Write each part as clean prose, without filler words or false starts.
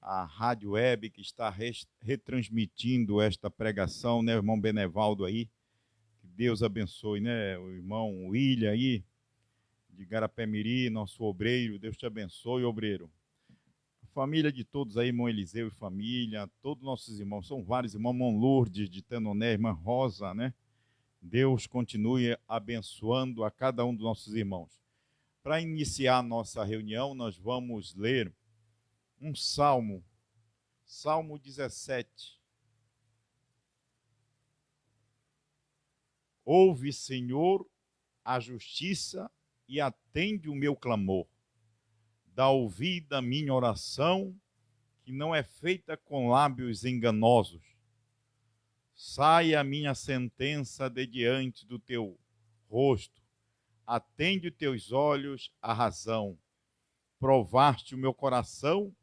a rádio web que está retransmitindo esta pregação, né, o irmão Benevaldo aí. Que Deus abençoe, né, o irmão William aí, de Garapé-Miri, nosso obreiro. Deus te abençoe, obreiro. A família de todos aí, irmão Eliseu e família, todos nossos irmãos, são vários irmãos, irmão Lourdes de Tanoné, irmã Rosa, né? Deus continue abençoando a cada um dos nossos irmãos. Para iniciar a nossa reunião, nós vamos ler um salmo, Salmo 17. Ouve, Senhor, a justiça e atende o meu clamor. Dá ouvido à minha oração, que não é feita com lábios enganosos. Saia a minha sentença de diante do teu rosto. Atende os teus olhos à razão. Provaste o meu coração,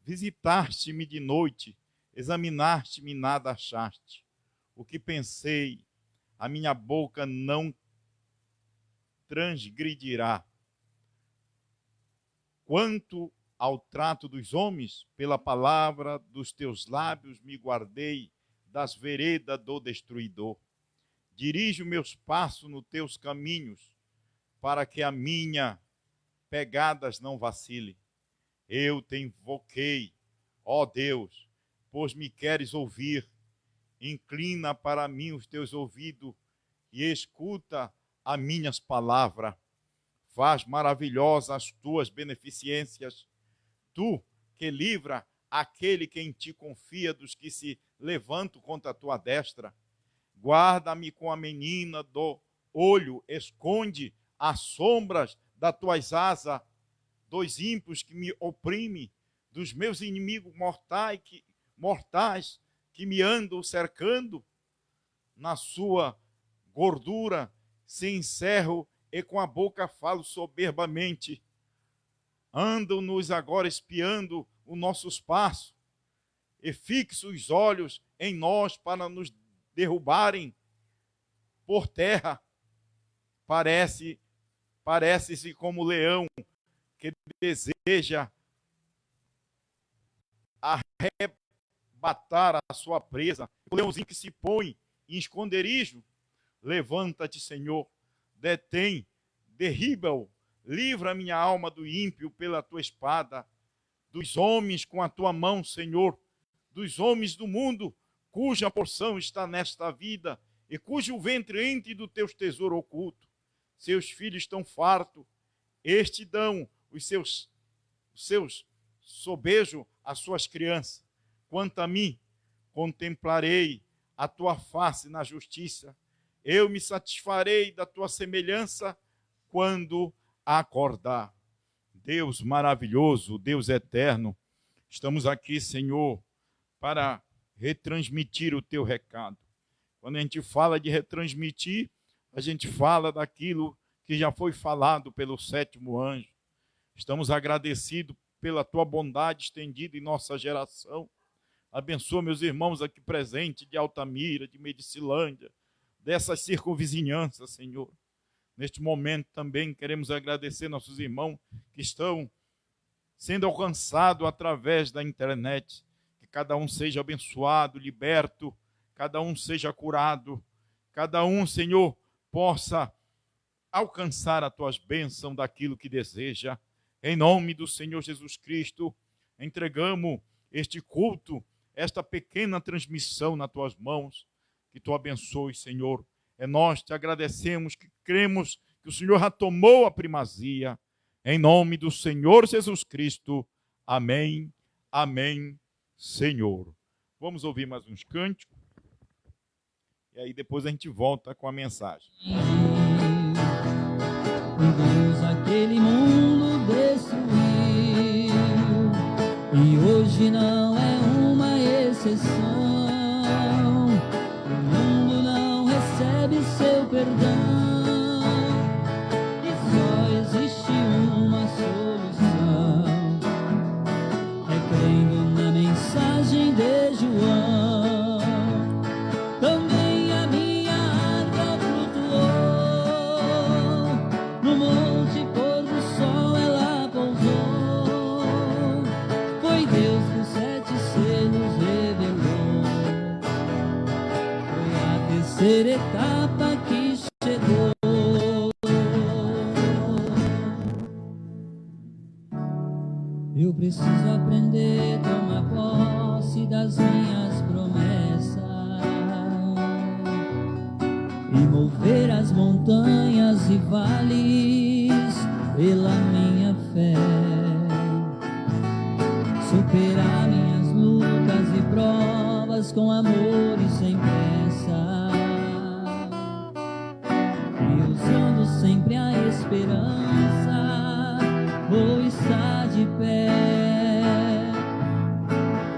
visitaste-me de noite, examinaste-me e nada achaste. O que pensei, a minha boca não transgredirá. Quanto ao trato dos homens, pela palavra dos teus lábios me guardei das veredas do destruidor. Dirige os meus passos nos teus caminhos, para que a minha pegadas não vacile. Eu te invoquei, ó Deus, pois me queres ouvir. Inclina para mim os teus ouvidos e escuta as minhas palavras. Faz maravilhosas as tuas beneficências. Tu que livra aquele que em ti confia dos que se levantam contra a tua destra. Guarda-me com a menina do olho, esconde as sombras das tuas asas, dos ímpios que me oprimem, dos meus inimigos mortais que me andam cercando. Na sua gordura se encerro e com a boca falo soberbamente. Andam-nos agora espiando os nossos passos e fixam os olhos em nós para nos derrubarem por terra. Parece-se como o leão que deseja arrebatar a sua presa, o leãozinho que se põe em esconderijo. Levanta-te, Senhor, detém, derriba-o, livra minha alma do ímpio pela tua espada, dos homens com a tua mão, Senhor, dos homens do mundo, cuja porção está nesta vida, e cujo ventre enche do teus tesouros ocultos. Seus filhos estão fartos, estes dão os seus sobejos às suas crianças. Quanto a mim, contemplarei a tua face na justiça. Eu me satisfarei da tua semelhança quando acordar. Deus maravilhoso, Deus eterno, estamos aqui, Senhor, para retransmitir o teu recado. Quando a gente fala de retransmitir, a gente fala daquilo que já foi falado pelo sétimo anjo. Estamos agradecidos pela tua bondade estendida em nossa geração. Abençoa meus irmãos aqui presentes de Altamira, de Medicilândia, dessas circunvizinhanças, Senhor. Neste momento também queremos agradecer nossos irmãos que estão sendo alcançados através da internet. Que cada um seja abençoado, liberto, cada um seja curado, cada um, Senhor, possa alcançar as tuas bênçãos daquilo que deseja. Em nome do Senhor Jesus Cristo, entregamos este culto, esta pequena transmissão nas tuas mãos. Que tu abençoe, Senhor. Nós te agradecemos, que cremos que o Senhor já tomou a primazia. Em nome do Senhor Jesus Cristo. Amém. Amém, Senhor. Vamos ouvir mais uns cânticos. E aí depois a gente volta com a mensagem. Deus aquele mundo destruiu, e hoje não é uma exceção. O mundo não recebe seu perdão, e só existe uma solução: é crendo na mensagem de João. Também a minha árvore flutuou, no monte pôr do sol ela pousou. Foi Deus do céu terceira etapa que chegou. Eu preciso aprender a tomar posse das minhas promessas e mover as montanhas e vales pela minha fé, superar minhas lutas e provas com amor e sem pressa, e usando sempre a esperança vou estar de pé.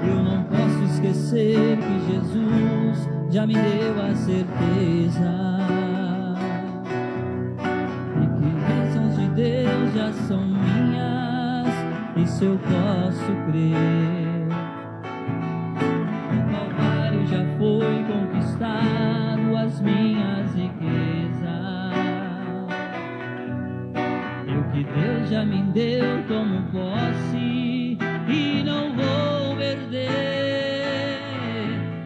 Eu não posso esquecer que Jesus já me deu a certeza e que bênçãos de Deus já são minhas, isso eu posso crer. O Calvário já foi conquistado, as minhas riquezas, e o que Deus já me deu tomo posse e não vou perder.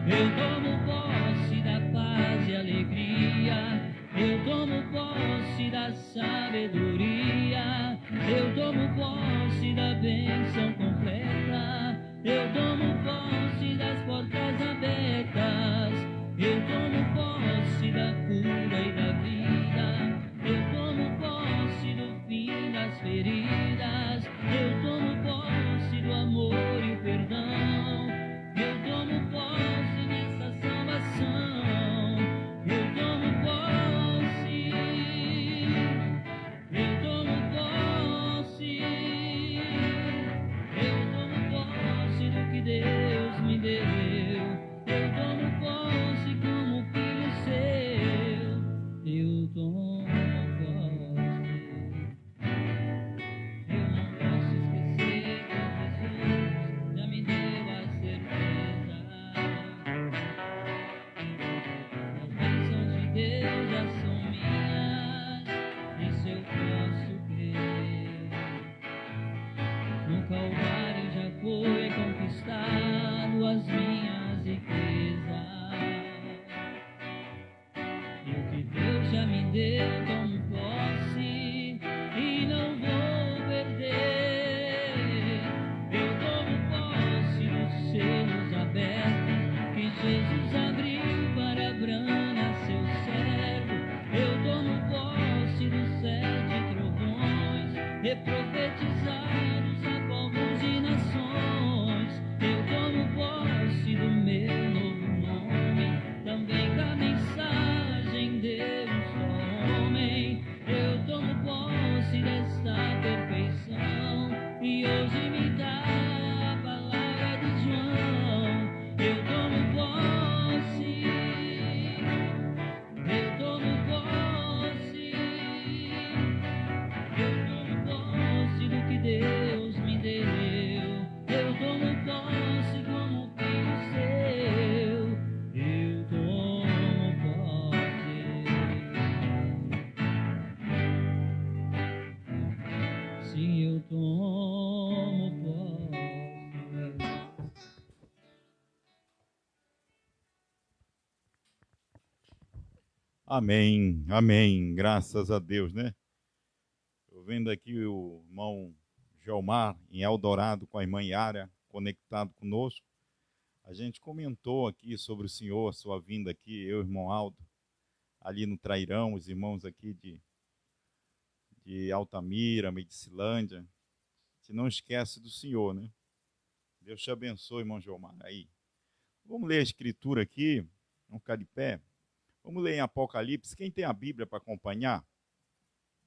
Eu tomo posse da paz e alegria, eu tomo posse da sabedoria, eu tomo posse da bênção completa, eu tomo posse das portas abertas, eu tomo posse da cura e da vida, eu tomo posse do fim das feridas, eu tomo posse do amor e o perdão, eu tomo posse dessa salvação, eu tomo posse, eu tomo posse, eu tomo posse do que Deus me deu, eu tomo posse como filho seu, eu tomo posse. Eu não posso esquecer que Jesus já me deu a certeza. As bênçãos de Deus já são minhas, isso eu posso crer. No Calvário já foi conquistado as minhas riquezas, e o que Deus já me deu tomo posse e não vou perder. Eu tomo posse dos selos abertos que Jesus abriu para Abraão, seu servo. Eu tomo posse dos 7 trovões reprofetizados a povos e nações. Eu tomo posse do meu novo nome, também com a mensagem Deus homem. Eu tomo posse desta perfeição e hoje me dá a palavra de João. Eu tomo posse, eu tomo posse, eu tomo posse do que Deus me deu, eu tomo posse como filho seu, eu tomo posse. Sim, eu tomo posse. Amém, amém, graças a Deus, né? Eu vendo aqui o irmão Gelmar em Eldorado com a irmã Yara conectado conosco. A gente comentou aqui sobre o Senhor, a sua vinda aqui, eu e o irmão Aldo, ali no Trairão, os irmãos aqui de Altamira, Medicilândia. A gente não esquece do Senhor, né? Deus te abençoe, irmão Gelmar. Aí, vamos ler a escritura aqui, vamos ficar de pé. Vamos ler em Apocalipse. Quem tem a Bíblia para acompanhar?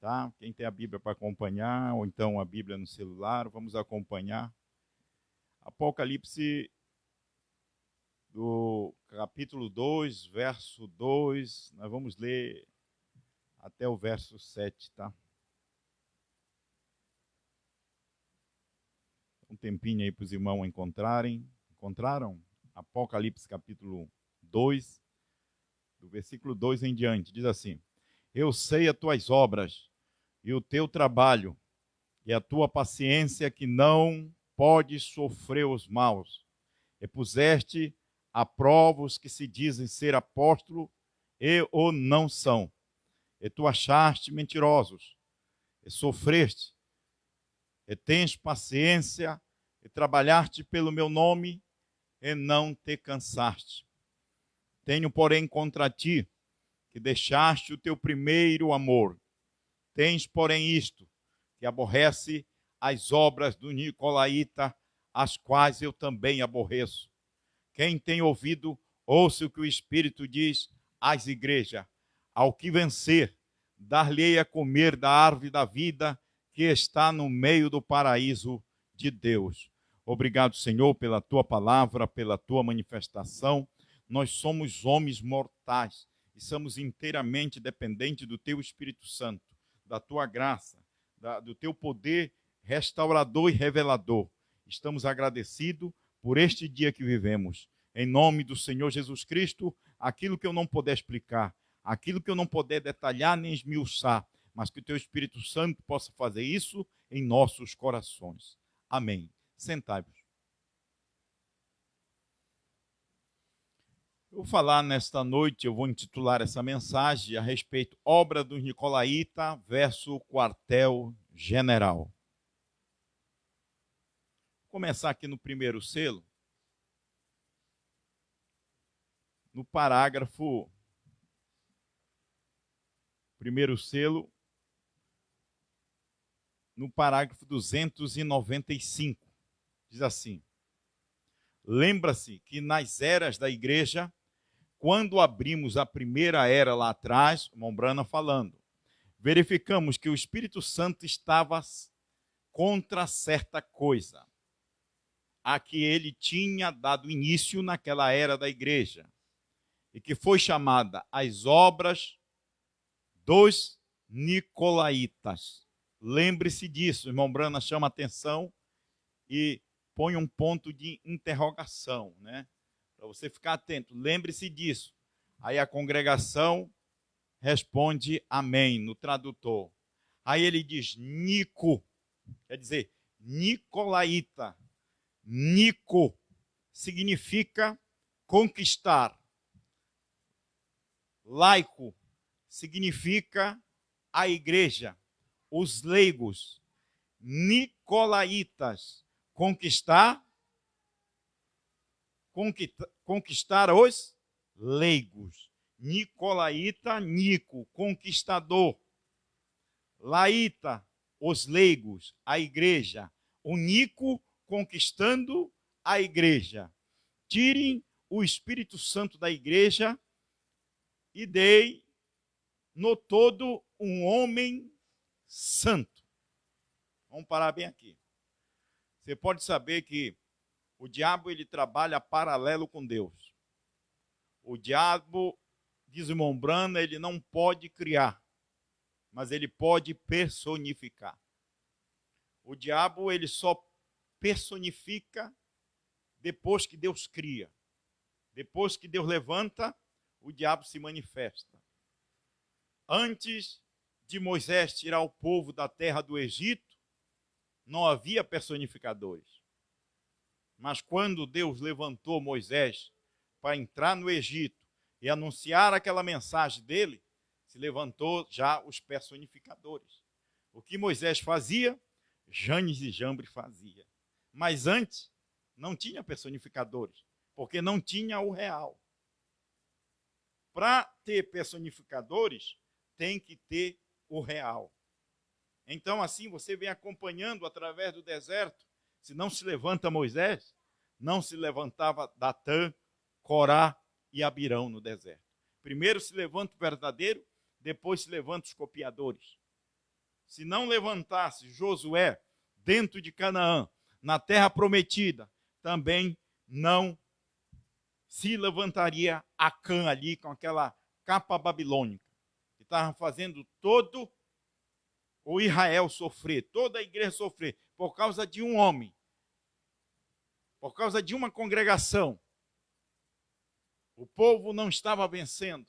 Tá? Quem tem a Bíblia para acompanhar, ou então a Bíblia no celular, vamos acompanhar. Apocalipse, do capítulo 2, verso 2, nós vamos ler até o verso 7, tá? Um tempinho aí para os irmãos encontrarem. Encontraram? Apocalipse, capítulo 2, do versículo 2 em diante, diz assim: Eu sei as tuas obras e o teu trabalho e a tua paciência, que não podes sofrer os maus, e puseste à prova os que se dizem ser apóstolo e o não são. E tu achaste mentirosos, e sofreste, e tens paciência, e trabalhaste pelo meu nome, e não te cansaste. Tenho, porém, contra ti, que deixaste o teu primeiro amor. Tens, porém, isto, que aborrece as obras do nicolaíta, as quais eu também aborreço. Quem tem ouvido, ouça o que o Espírito diz às igrejas. Ao que vencer, dar-lhe a comer da árvore da vida que está no meio do paraíso de Deus. Obrigado, Senhor, pela tua palavra, pela tua manifestação. Nós somos homens mortais e somos inteiramente dependentes do teu Espírito Santo, da tua graça, do teu poder restaurador e revelador. Estamos agradecidos por este dia que vivemos. Em nome do Senhor Jesus Cristo, aquilo que eu não puder explicar, aquilo que eu não puder detalhar nem esmiuçar, mas que o teu Espírito Santo possa fazer isso em nossos corações. Amém. Sentai-vos. Eu vou falar nesta noite, eu vou intitular essa mensagem a respeito obra dos nicolaíta versus quartel-general. Vou começar aqui no primeiro selo, no parágrafo, primeiro selo, no parágrafo 295, diz assim: lembra-se que nas eras da igreja, quando abrimos a primeira era lá atrás, Mombrana falando, verificamos que o Espírito Santo estava contra certa coisa, a que ele tinha dado início naquela era da igreja, e que foi chamada as obras dos nicolaítas. Lembre-se disso, irmão Brana chama atenção e põe um ponto de interrogação, né? Para você ficar atento, lembre-se disso. Aí a congregação responde amém no tradutor. Aí ele diz Nico, quer dizer, nicolaíta. Nico significa conquistar. Laico significa a igreja, os leigos. Nicolaítas, conquistar os leigos. Nicolaíta, Nico, conquistador. Laíta, os leigos, a igreja. O Nico conquistando a igreja. Tirem o Espírito Santo da igreja e dei no todo um homem santo. Vamos parar bem aqui. Você pode saber que o diabo ele trabalha paralelo com Deus. O diabo, diz o Mombrana, ele não pode criar, mas ele pode personificar. O diabo ele só personifica depois que Deus cria. Depois que Deus levanta, o diabo se manifesta. Antes de Moisés tirar o povo da terra do Egito, não havia personificadores. Mas quando Deus levantou Moisés para entrar no Egito e anunciar aquela mensagem dele, se levantou já os personificadores. O que Moisés fazia, Janes e Jambre fazia. Mas antes não tinha personificadores, porque não tinha o real. Para ter personificadores, tem que ter o real. Então, assim, você vem acompanhando através do deserto. Se não se levanta Moisés, não se levantava Datã, Corá e Abirão no deserto. Primeiro se levanta o verdadeiro, depois se levantam os copiadores. Se não levantasse Josué dentro de Canaã, na terra prometida, também não se levantaria Acã ali com aquela capa babilônica, que estava fazendo todo o Israel sofrer, toda a igreja sofrer, por causa de um homem, por causa de uma congregação. O povo não estava vencendo.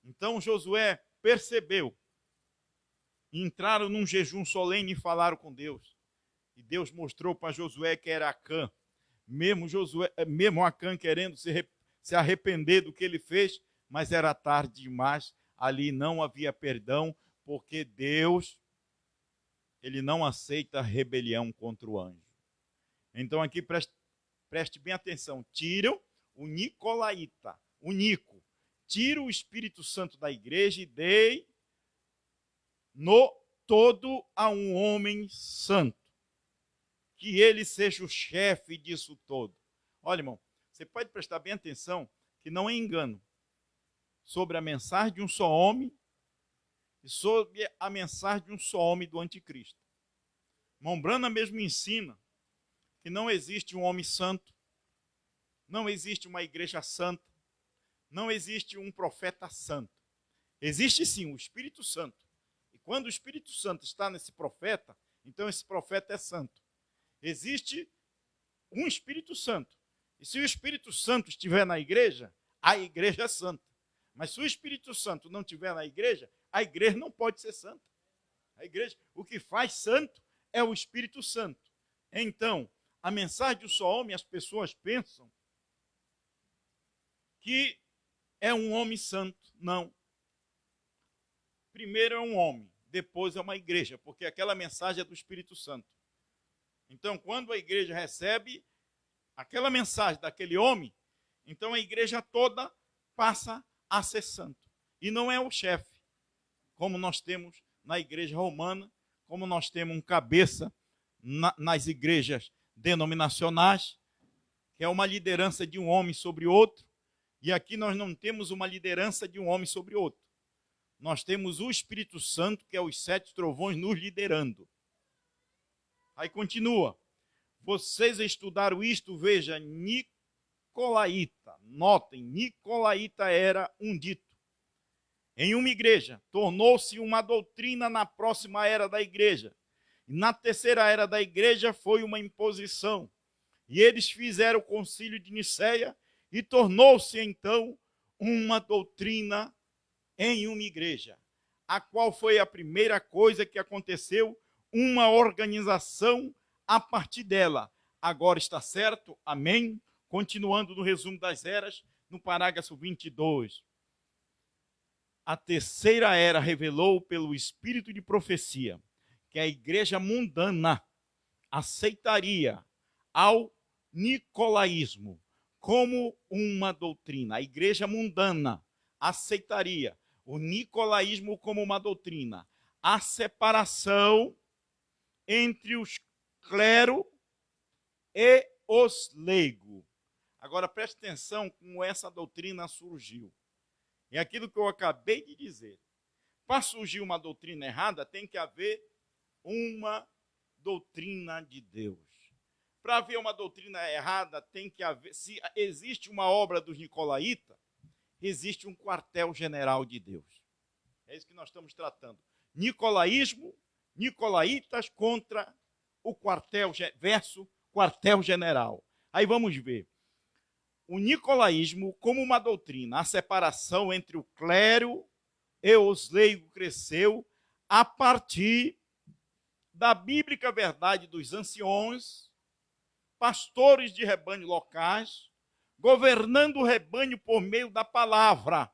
Então Josué percebeu, entraram num jejum solene e falaram com Deus. E Deus mostrou para Josué que era Acã. Mesmo Acã querendo se arrepender do que ele fez, mas era tarde demais, ali não havia perdão, porque Deus, ele não aceita rebelião contra o anjo. Então aqui preste bem atenção, tiram o nicolaíta, o Nico, tira o Espírito Santo da igreja e dei no todo a um homem santo, que ele seja o chefe disso todo. Olha, irmão, você pode prestar bem atenção que não é engano sobre a mensagem de um só homem e sobre a mensagem de um só homem do anticristo. Irmão Branham mesmo ensina que não existe um homem santo, não existe uma igreja santa, não existe um profeta santo. Existe sim o Espírito Santo. E quando o Espírito Santo está nesse profeta, então esse profeta é santo. Existe um Espírito Santo. E se o Espírito Santo estiver na igreja, a igreja é santa. Mas se o Espírito Santo não estiver na igreja, a igreja não pode ser santa. A igreja, o que faz santo é o Espírito Santo. Então, a mensagem de um só homem, as pessoas pensam que é um homem santo. Não. Primeiro é um homem, depois é uma igreja, porque aquela mensagem é do Espírito Santo. Então, quando a igreja recebe aquela mensagem daquele homem, então a igreja toda passa a ser santo. E não é o chefe, como nós temos na igreja romana, como nós temos um cabeça nas igrejas denominacionais, que é uma liderança de um homem sobre outro, e aqui nós não temos uma liderança de um homem sobre outro. Nós temos o Espírito Santo, que é os 7 trovões nos liderando. Aí continua. Vocês estudaram isto, veja, nicolaíta. Notem, nicolaíta era um dito. Em uma igreja, tornou-se uma doutrina na próxima era da igreja. E na terceira era da igreja foi uma imposição. E eles fizeram o concílio de Nicéia e tornou-se então uma doutrina em uma igreja, a qual foi a primeira coisa que aconteceu, uma organização a partir dela. Agora está certo? Amém? Continuando no resumo das eras, no parágrafo 22. A terceira era revelou pelo espírito de profecia que a igreja mundana aceitaria ao nicolaísmo como uma doutrina. A igreja mundana aceitaria o nicolaísmo como uma doutrina. A separação entre os clero e os leigos. Agora preste atenção como essa doutrina surgiu. É aquilo que eu acabei de dizer. Para surgir uma doutrina errada, tem que haver uma doutrina de Deus. Para haver uma doutrina errada, tem que haver. Se existe uma obra dos nicolaítas, existe um quartel-general de Deus. É isso que nós estamos tratando. Nicolaísmo, nicolaítas contra o quartel, verso quartel-general. Aí vamos ver. O nicolaísmo como uma doutrina, a separação entre o clero e os leigos cresceu a partir da bíblica verdade dos anciões, pastores de rebanho locais, governando o rebanho por meio da palavra.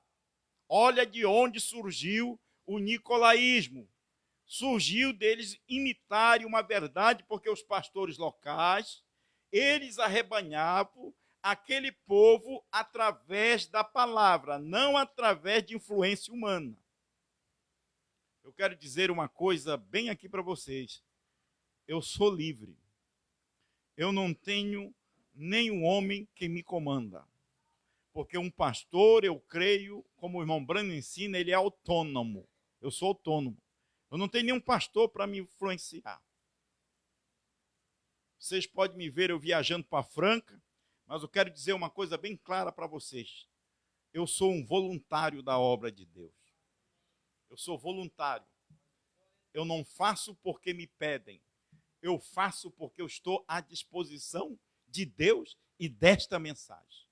Olha de onde surgiu o nicolaísmo. Surgiu deles imitarem uma verdade, porque os pastores locais, eles arrebanhavam aquele povo através da palavra, não através de influência humana. Eu quero dizer uma coisa bem aqui para vocês. Eu sou livre. Eu não tenho nenhum homem que me comanda. Porque um pastor, eu creio, como o irmão Branham ensina, ele é autônomo. Eu sou autônomo. Eu não tenho nenhum pastor para me influenciar. Vocês podem me ver eu viajando para Franca, mas eu quero dizer uma coisa bem clara para vocês. Eu sou um voluntário da obra de Deus. Eu sou voluntário. Eu não faço porque me pedem. Eu faço porque eu estou à disposição de Deus e desta mensagem.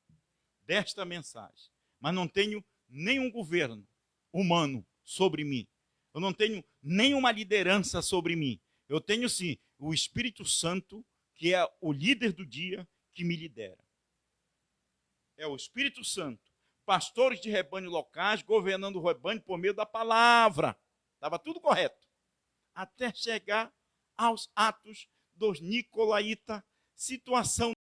Desta mensagem. Mas não tenho nenhum governo humano sobre mim. Eu não tenho nenhuma liderança sobre mim. Eu tenho sim o Espírito Santo, que é o líder do dia, que me lidera. É o Espírito Santo, pastores de rebanho locais, governando o rebanho por meio da palavra. Estava tudo correto. Até chegar aos Atos dos Nicolaítas, situação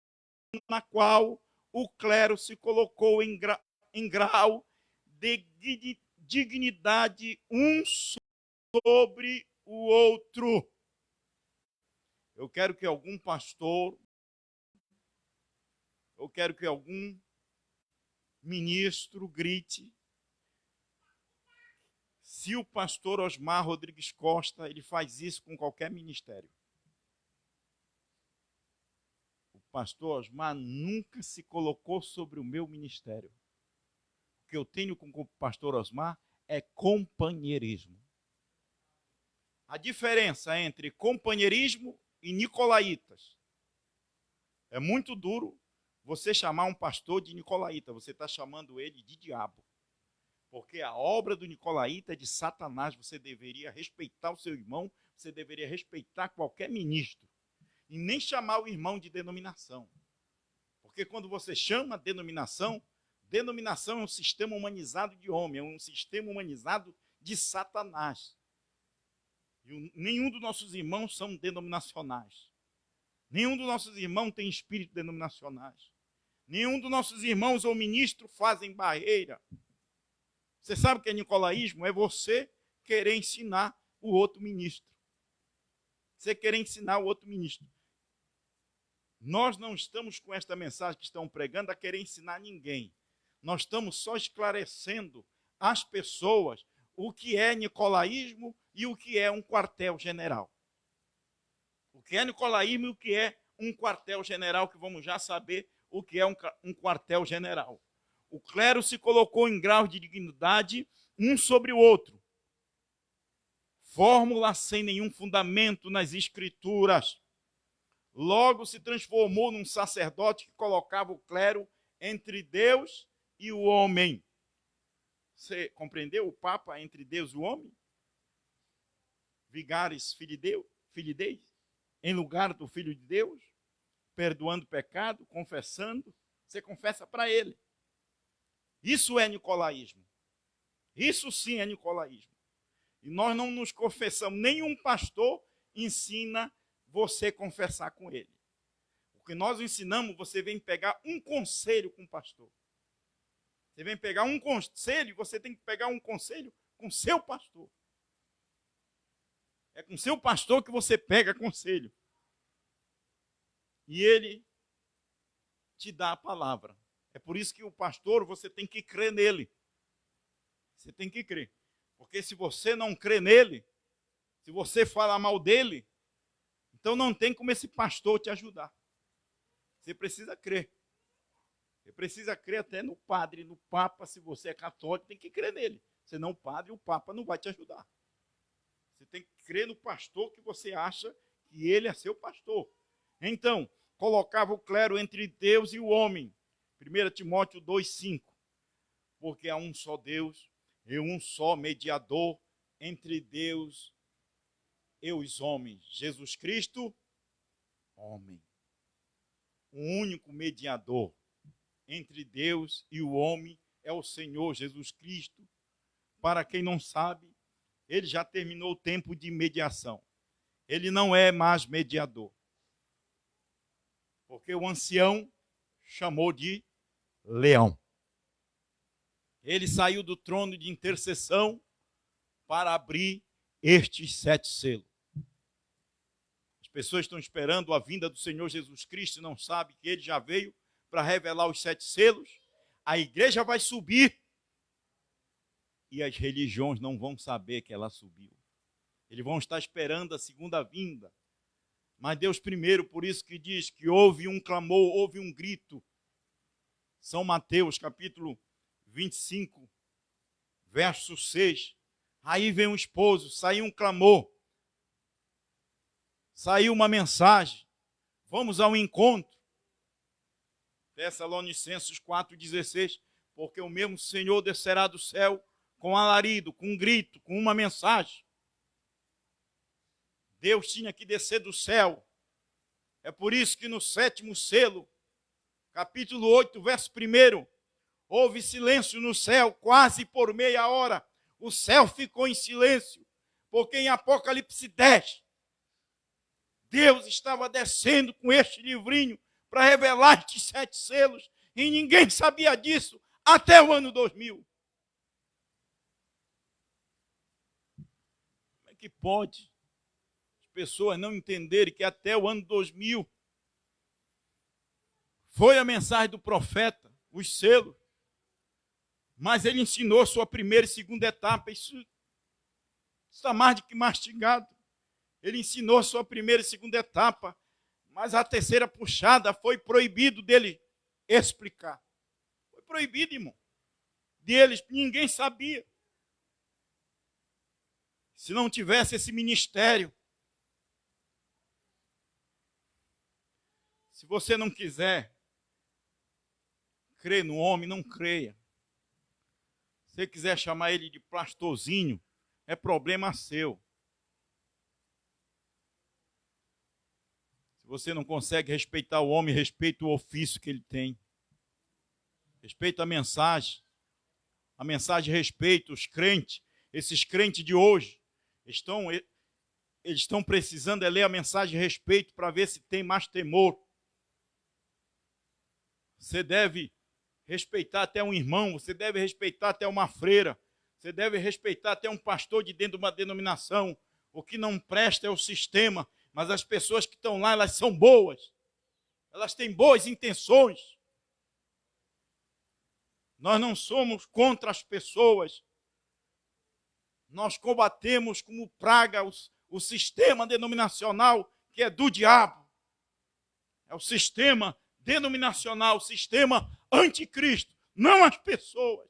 na qual o clero se colocou em grau de dignidade um sobre o outro. Eu quero que algum pastor, eu quero que algum ministro grite: se o pastor Osmar Rodrigues Costa, ele faz isso com qualquer ministério. O pastor Osmar nunca se colocou sobre o meu ministério. O que eu tenho com o pastor Osmar é companheirismo. A diferença entre companheirismo e nicolaítas: é muito duro você chamar um pastor de nicolaíta, você está chamando ele de diabo. Porque a obra do nicolaíta é de Satanás. Você deveria respeitar o seu irmão, você deveria respeitar qualquer ministro. E nem chamar o irmão de denominação. Porque quando você chama denominação, denominação é um sistema humanizado de homem, é um sistema humanizado de Satanás. E nenhum dos nossos irmãos são denominacionais. Nenhum dos nossos irmãos tem espírito denominacionais. Nenhum dos nossos irmãos ou ministros fazem barreira. Você sabe o que é nicolaísmo? É você querer ensinar o outro ministro. Você querer ensinar o outro ministro. Nós não estamos com esta mensagem que estão pregando a querer ensinar ninguém. Nós estamos só esclarecendo às pessoas o que é nicolaísmo e o que é um quartel-general. O que é nicolaísmo e o que é um quartel-general, que vamos já saber o que é um quartel-general. O clero se colocou em grau de dignidade um sobre o outro. Fórmula sem nenhum fundamento nas escrituras. Logo se transformou num sacerdote que colocava o clero entre Deus e o homem. Você compreendeu o Papa entre Deus e o homem? Vigaris Filidei, em lugar do Filho de Deus, perdoando o pecado, confessando. Você confessa para ele. Isso é nicolaísmo. Isso sim é nicolaísmo. E nós não nos confessamos. Nenhum pastor ensina você confessar com ele. O que nós ensinamos, você vem pegar um conselho com o pastor. Você vem pegar um conselho, você tem que pegar um conselho com seu pastor. É com seu pastor que você pega conselho. E ele te dá a palavra. É por isso que o pastor, você tem que crer nele. Você tem que crer. Porque se você não crê nele, se você fala mal dele, então não tem como esse pastor te ajudar. Você precisa crer. Você precisa crer até no padre, no papa. Se você é católico, tem que crer nele. Senão o padre e o papa não vai te ajudar. Você tem que crer no pastor que você acha que ele é seu pastor. Então, colocava o clero entre Deus e o homem. 1 Timóteo 2,5. Porque há um só Deus e um só mediador entre Deus e os homens. Jesus Cristo, homem. O único mediador entre Deus e o homem é o Senhor Jesus Cristo. Para quem não sabe, ele já terminou o tempo de mediação. Ele não é mais mediador. Porque o ancião chamou de leão. Ele saiu do trono de intercessão para abrir estes 7 selos. As pessoas estão esperando a vinda do Senhor Jesus Cristo e não sabem que ele já veio para revelar os 7 selos. A igreja vai subir e as religiões não vão saber que ela subiu. Eles vão estar esperando a segunda vinda. Mas Deus primeiro, por isso que diz que houve um clamor, houve um grito. São Mateus, capítulo 25, verso 6. Aí vem um esposo, saiu um clamor. Saiu uma mensagem. Vamos ao encontro. Tessalonicenses 4,16. Porque o mesmo Senhor descerá do céu com alarido, com um grito, com uma mensagem. Deus tinha que descer do céu. É por isso que no 7º selo, capítulo 8, verso 1, Houve silêncio no céu, quase por meia hora. O céu ficou em silêncio, porque em Apocalipse 10, Deus estava descendo com este livrinho para revelar estes 7 selos, e ninguém sabia disso até o ano 2000. Como é que pode as pessoas não entenderem que até o ano 2000 foi a mensagem do profeta, os selos, mas ele ensinou sua primeira e segunda etapa. Isso está mais do que mastigado. Ele ensinou sua primeira e segunda etapa, mas a terceira puxada foi proibido dele explicar. Foi proibido, irmão. Deles, ninguém sabia. Se não tivesse esse ministério, se você não quiser crer no homem, não creia. Se você quiser chamar ele de pastorzinho, é problema seu. Se você não consegue respeitar o homem, respeita o ofício que ele tem. Respeita a mensagem. A mensagem respeita os crentes. Esses crentes de hoje eles estão precisando ler a mensagem de respeito para ver se tem mais temor. Você deve respeitar até um irmão, você deve respeitar até uma freira, você deve respeitar até um pastor de dentro de uma denominação. O que não presta é o sistema, mas as pessoas que estão lá, elas são boas. Elas têm boas intenções. Nós não somos contra as pessoas. Nós combatemos como praga o sistema denominacional que é do diabo. É o sistema denominacional, o sistema anticristo, não as pessoas.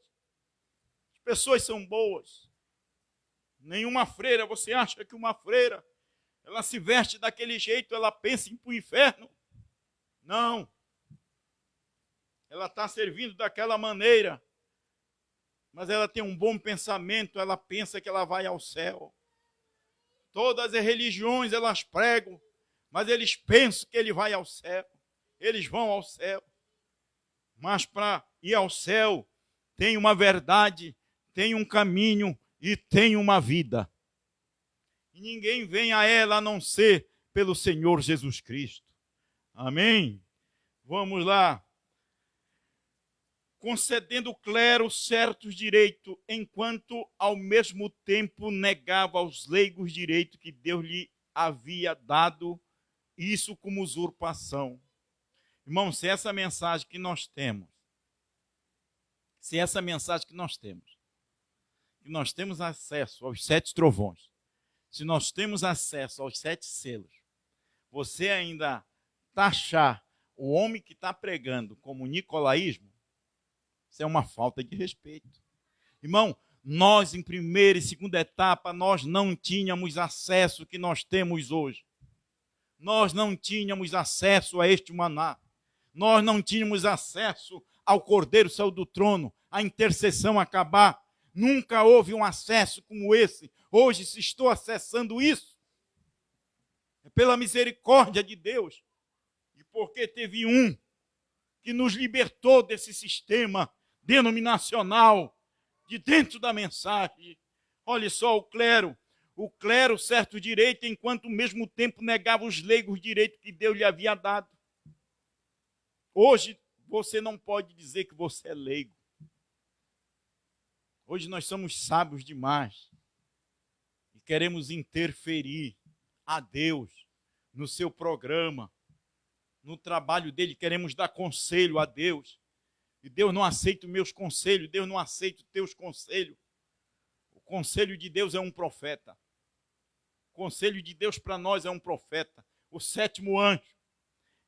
As pessoas são boas. Nenhuma freira, você acha que uma freira, ela se veste daquele jeito, ela pensa em ir para o inferno? Não. Ela está servindo daquela maneira, mas ela tem um bom pensamento, ela pensa que ela vai ao céu. Todas as religiões, elas pregam, mas eles pensam que ele vai ao céu. Eles vão ao céu. Mas para ir ao céu, tem uma verdade, tem um caminho e tem uma vida. E ninguém vem a ela a não ser pelo Senhor Jesus Cristo. Amém? Vamos lá. Concedendo o clero certos direitos, enquanto ao mesmo tempo negava aos leigos direito que Deus lhe havia dado, isso como usurpação. Irmão, se essa mensagem que nós temos, que nós temos acesso aos 7 trovões, se nós temos acesso aos 7 selos, você ainda taxar o homem que está pregando como nicolaísmo, isso é uma falta de respeito. Irmão, nós em primeira e segunda etapa, nós não tínhamos acesso que nós temos hoje. Nós não tínhamos acesso a este maná. Nós não tínhamos acesso ao Cordeiro saiu do trono, a intercessão acabar. Nunca houve um acesso como esse. Hoje se estou acessando isso. É pela misericórdia de Deus. E porque teve um que nos libertou desse sistema denominacional, de dentro da mensagem. Olha só, o clero certo direito, enquanto ao mesmo tempo negava os leigos direito que Deus lhe havia dado. Hoje você não pode dizer que você é leigo. Hoje nós somos sábios demais e queremos interferir a Deus no seu programa, no trabalho dele, queremos dar conselho a Deus. E Deus não aceita os meus conselhos, Deus não aceita os teus conselhos. O conselho de Deus é um profeta. O conselho de Deus para nós é um profeta. O 7º anjo.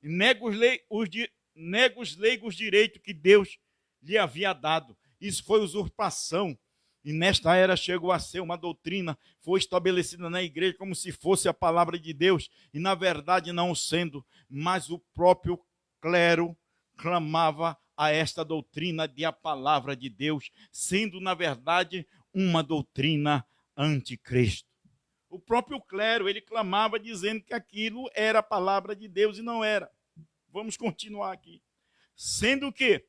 E nega os leigos direito que Deus lhe havia dado. Isso foi usurpação. E nesta era chegou a ser uma doutrina, foi estabelecida na igreja como se fosse a palavra de Deus. E na verdade não sendo, mas o próprio clero clamava a esta doutrina de a palavra de Deus, sendo na verdade uma doutrina anticristo. O próprio clero, ele clamava dizendo que aquilo era a palavra de Deus e não era. Vamos continuar aqui. Sendo que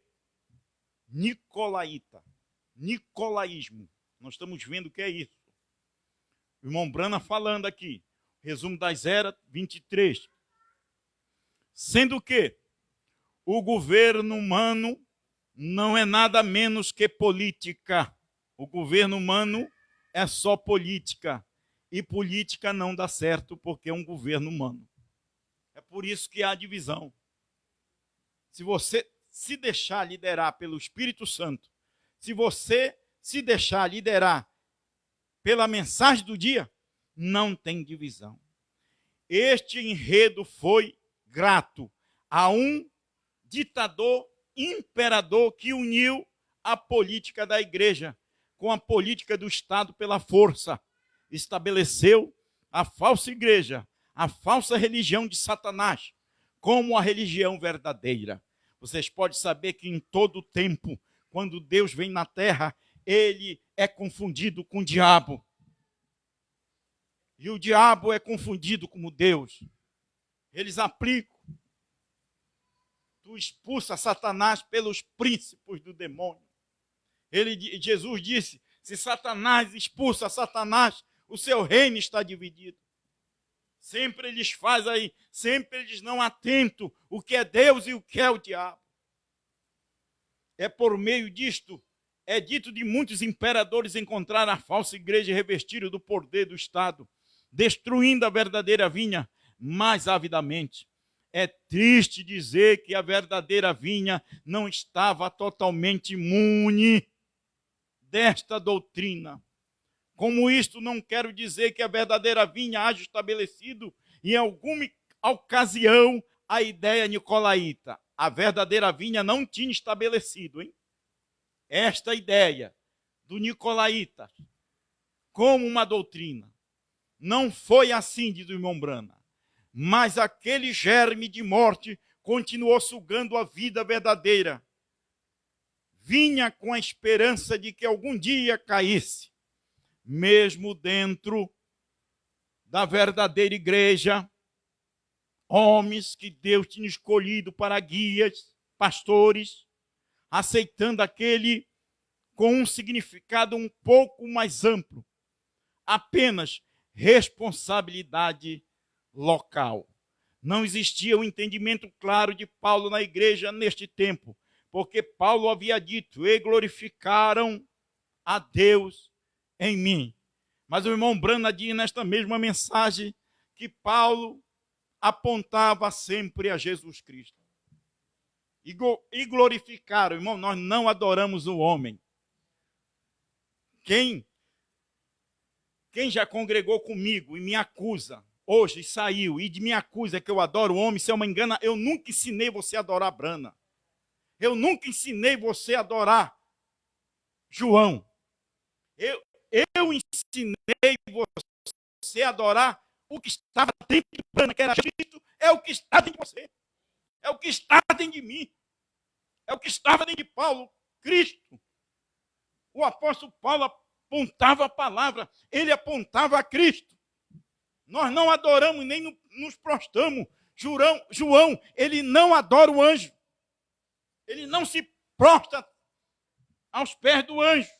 nicolaíta, nicolaísmo. Nós estamos vendo o que é isso. O irmão Brana falando aqui, resumo das eras 23. Sendo que o governo humano não é nada menos que política. O governo humano é só política. E política não dá certo porque é um governo humano. É por isso que há divisão. Se você se deixar liderar pelo Espírito Santo, se você se deixar liderar pela mensagem do dia, não tem divisão. Este enredo foi grato a um ditador, imperador que uniu a política da igreja com a política do Estado pela força. Estabeleceu a falsa igreja, a falsa religião de Satanás, como a religião verdadeira. Vocês podem saber que em todo tempo, quando Deus vem na terra, ele é confundido com o diabo. E o diabo é confundido como Deus. Eles aplicam. Tu expulsa Satanás pelos príncipes do demônio. Jesus disse, se Satanás expulsa Satanás, o seu reino está dividido. Sempre eles fazem aí, sempre eles não atentam o que é Deus e o que é o diabo. É por meio disto, é dito de muitos imperadores encontrar a falsa igreja e revestiram do poder do Estado, destruindo a verdadeira vinha mais avidamente. É triste dizer que a verdadeira vinha não estava totalmente imune desta doutrina. Como isto, não quero dizer que a verdadeira vinha haja estabelecido em alguma ocasião a ideia nicolaíta. A verdadeira vinha não tinha estabelecido, hein? Esta ideia do nicolaíta como uma doutrina. Não foi assim, diz o irmão Brana. Mas aquele germe de morte continuou sugando a vida verdadeira. Vinha com a esperança de que algum dia caísse. Mesmo dentro da verdadeira igreja, homens que Deus tinha escolhido para guias, pastores, aceitando aquele com um significado um pouco mais amplo, apenas responsabilidade local. Não existia um entendimento claro de Paulo na igreja neste tempo, porque Paulo havia dito, e glorificaram a Deus em mim. Mas o irmão Brana diz nesta mesma mensagem que Paulo apontava sempre a Jesus Cristo. E glorificaram, irmão, nós não adoramos o homem. Quem já congregou comigo e me acusa, hoje saiu, e me acusa que eu adoro o homem, se é uma engana, eu nunca ensinei você a adorar Brana. Eu nunca ensinei você a adorar João. Eu ensinei você a adorar o que estava dentro de Brana, que era Cristo, é o que está dentro de você. É o que está dentro de mim. É o que estava dentro de Paulo, Cristo. O apóstolo Paulo apontava a palavra, ele apontava a Cristo. Nós não adoramos nem nos prostramos. João, ele não adora o anjo. Ele não se prostra aos pés do anjo.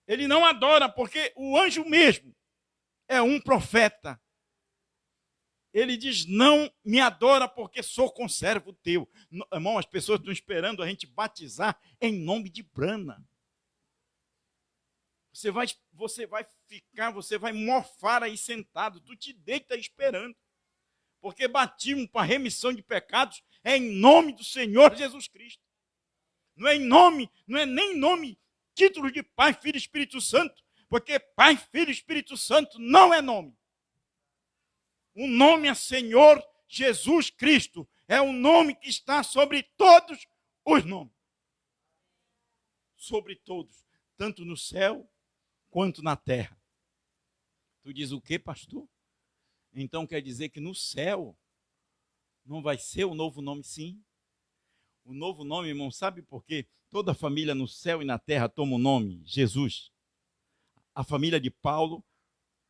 Ele não adora, porque o anjo mesmo é um profeta. Ele diz, não me adora porque sou conservo teu. Irmão, as pessoas estão esperando a gente batizar em nome de Brana. Você vai mofar aí sentado, tu te deita esperando. Porque batismo para remissão de pecados é em nome do Senhor Jesus Cristo. Não é nem nome, título de Pai, Filho e Espírito Santo, porque Pai, Filho e Espírito Santo não é nome. O nome é Senhor Jesus Cristo. É o nome que está sobre todos os nomes. Sobre todos, tanto no céu quanto na terra. Tu diz o quê, pastor? Então quer dizer que no céu não vai ser o novo nome, sim. O novo nome, irmão, sabe por quê? Toda família no céu e na terra toma o nome Jesus. A família de Paulo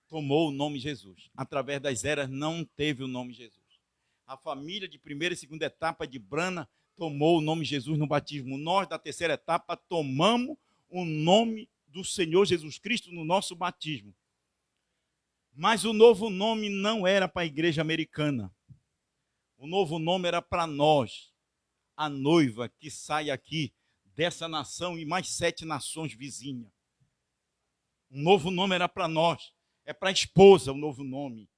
tomou o nome Jesus. Através das eras não teve o nome Jesus. A família de primeira e segunda etapa de Brana tomou o nome Jesus no batismo. Nós, da terceira etapa, tomamos o nome do Senhor Jesus Cristo no nosso batismo. Mas o novo nome não era para a igreja americana. O novo nome era para nós, a noiva que sai aqui dessa nação e mais 7 nações vizinhas. O novo nome era para nós. É para a esposa o novo nome.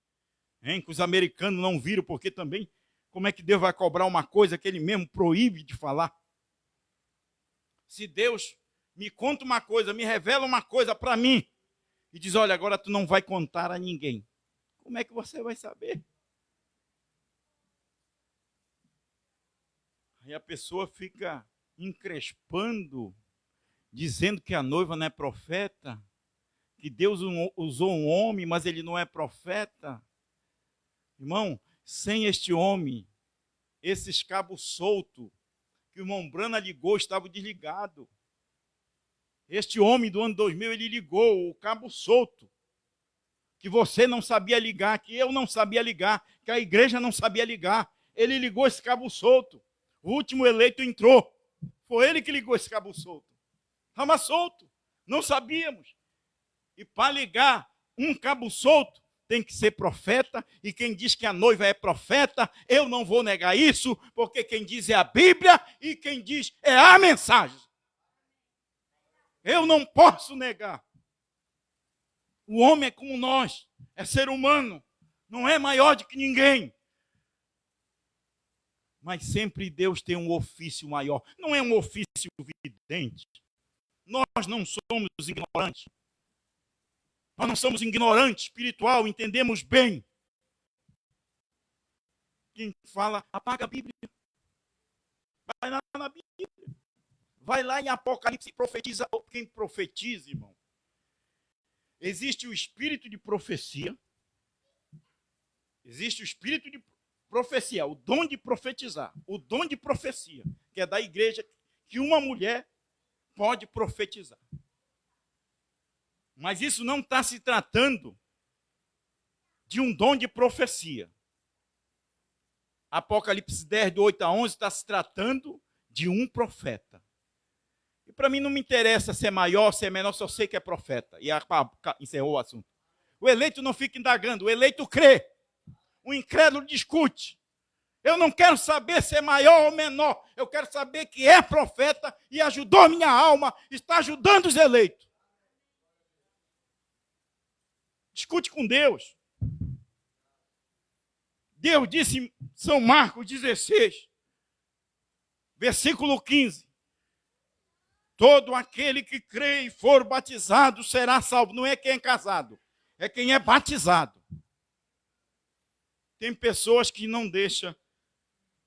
Que os americanos não viram, porque também, como é que Deus vai cobrar uma coisa que ele mesmo proíbe de falar? Se Deus me conta uma coisa, me revela uma coisa para mim, e diz, olha, agora tu não vai contar a ninguém. Como é que você vai saber? Aí a pessoa fica encrespando, dizendo que a noiva não é profeta, que Deus usou um homem, mas ele não é profeta. Irmão, sem este homem, esses cabos soltos, que o irmão Brana ligou, estavam desligados. Este homem do ano 2000, ele ligou o cabo solto, que você não sabia ligar, que eu não sabia ligar, que a igreja não sabia ligar. Ele ligou esse cabo solto. O último eleito entrou. Foi ele que ligou esse cabo solto. Estava solto. Não sabíamos. E para ligar um cabo solto, tem que ser profeta. E quem diz que a noiva é profeta, eu não vou negar isso, porque quem diz é a Bíblia e quem diz é a mensagem. Eu não posso negar. O homem é como nós, é ser humano, não é maior do que ninguém. Mas sempre Deus tem um ofício maior. Não é um ofício vidente. Nós não somos ignorantes. Nós não somos ignorantes espiritual, entendemos bem. Quem fala, apaga a Bíblia. Vai lá na Bíblia. Vai lá em Apocalipse e profetiza. Quem profetiza, irmão? Existe o espírito de profecia. Existe o espírito de profecia, o dom de profetizar. O dom de profecia, que é da igreja, que uma mulher pode profetizar. Mas isso não está se tratando de um dom de profecia. Apocalipse 10, do 8 a 11, está se tratando de um profeta. E para mim não me interessa se é maior, se é menor, só sei que é profeta. E encerrou o assunto. O eleito não fica indagando, o eleito crê. O incrédulo discute. Eu não quero saber se é maior ou menor. Eu quero saber que é profeta e ajudou minha alma, está ajudando os eleitos. Discute com Deus. Deus disse em São Marcos 16, versículo 15. Todo aquele que crê e for batizado será salvo. Não é quem é casado, é quem é batizado. Tem pessoas que não deixam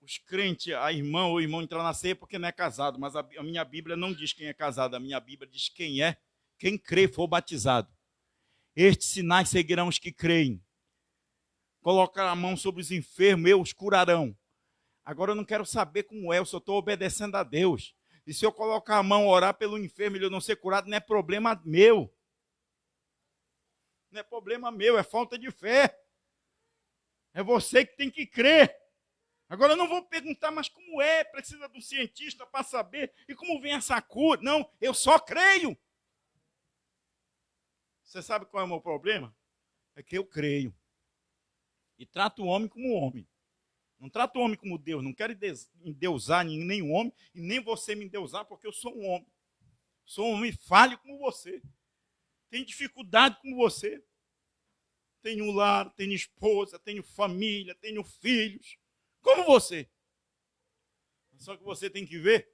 os crentes, a irmã ou o irmão entrar na ceia porque não é casado. Mas a minha Bíblia não diz quem é casado. A minha Bíblia diz quem crê e for batizado. Estes sinais seguirão os que creem. Colocar a mão sobre os enfermos, eu os curarão. Agora eu não quero saber como é, eu só estou obedecendo a Deus. E se eu colocar a mão, orar pelo enfermo e ele não ser curado, não é problema meu. Não é problema meu, é falta de fé. É você que tem que crer. Agora eu não vou perguntar, mas como é? Precisa de um cientista para saber. E como vem essa cura? Não, eu só creio. Você sabe qual é o meu problema? É que eu creio. E trato o homem como homem. Não trato o homem como Deus. Não quero endeusar nenhum homem e nem você me endeusar, porque eu sou um homem. Sou um homem falho como você. Tenho dificuldade como você. Tenho lar, tenho esposa, tenho família, tenho filhos. Como você. Só que você tem que ver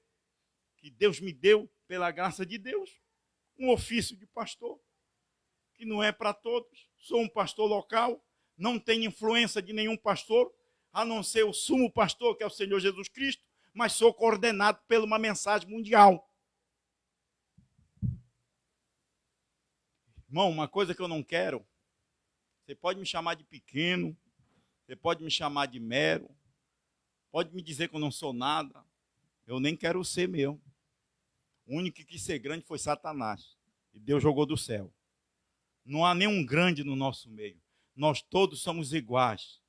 que Deus me deu, pela graça de Deus, um ofício de pastor, que não é para todos. Sou um pastor local, não tenho influência de nenhum pastor, a não ser o sumo pastor, que é o Senhor Jesus Cristo, mas sou coordenado por uma mensagem mundial. Irmão, uma coisa que eu não quero, você pode me chamar de pequeno, você pode me chamar de mero, pode me dizer que eu não sou nada, eu nem quero ser mesmo. O único que quis ser grande foi Satanás, e Deus jogou do céu. Não há nenhum grande no nosso meio, nós todos somos iguais.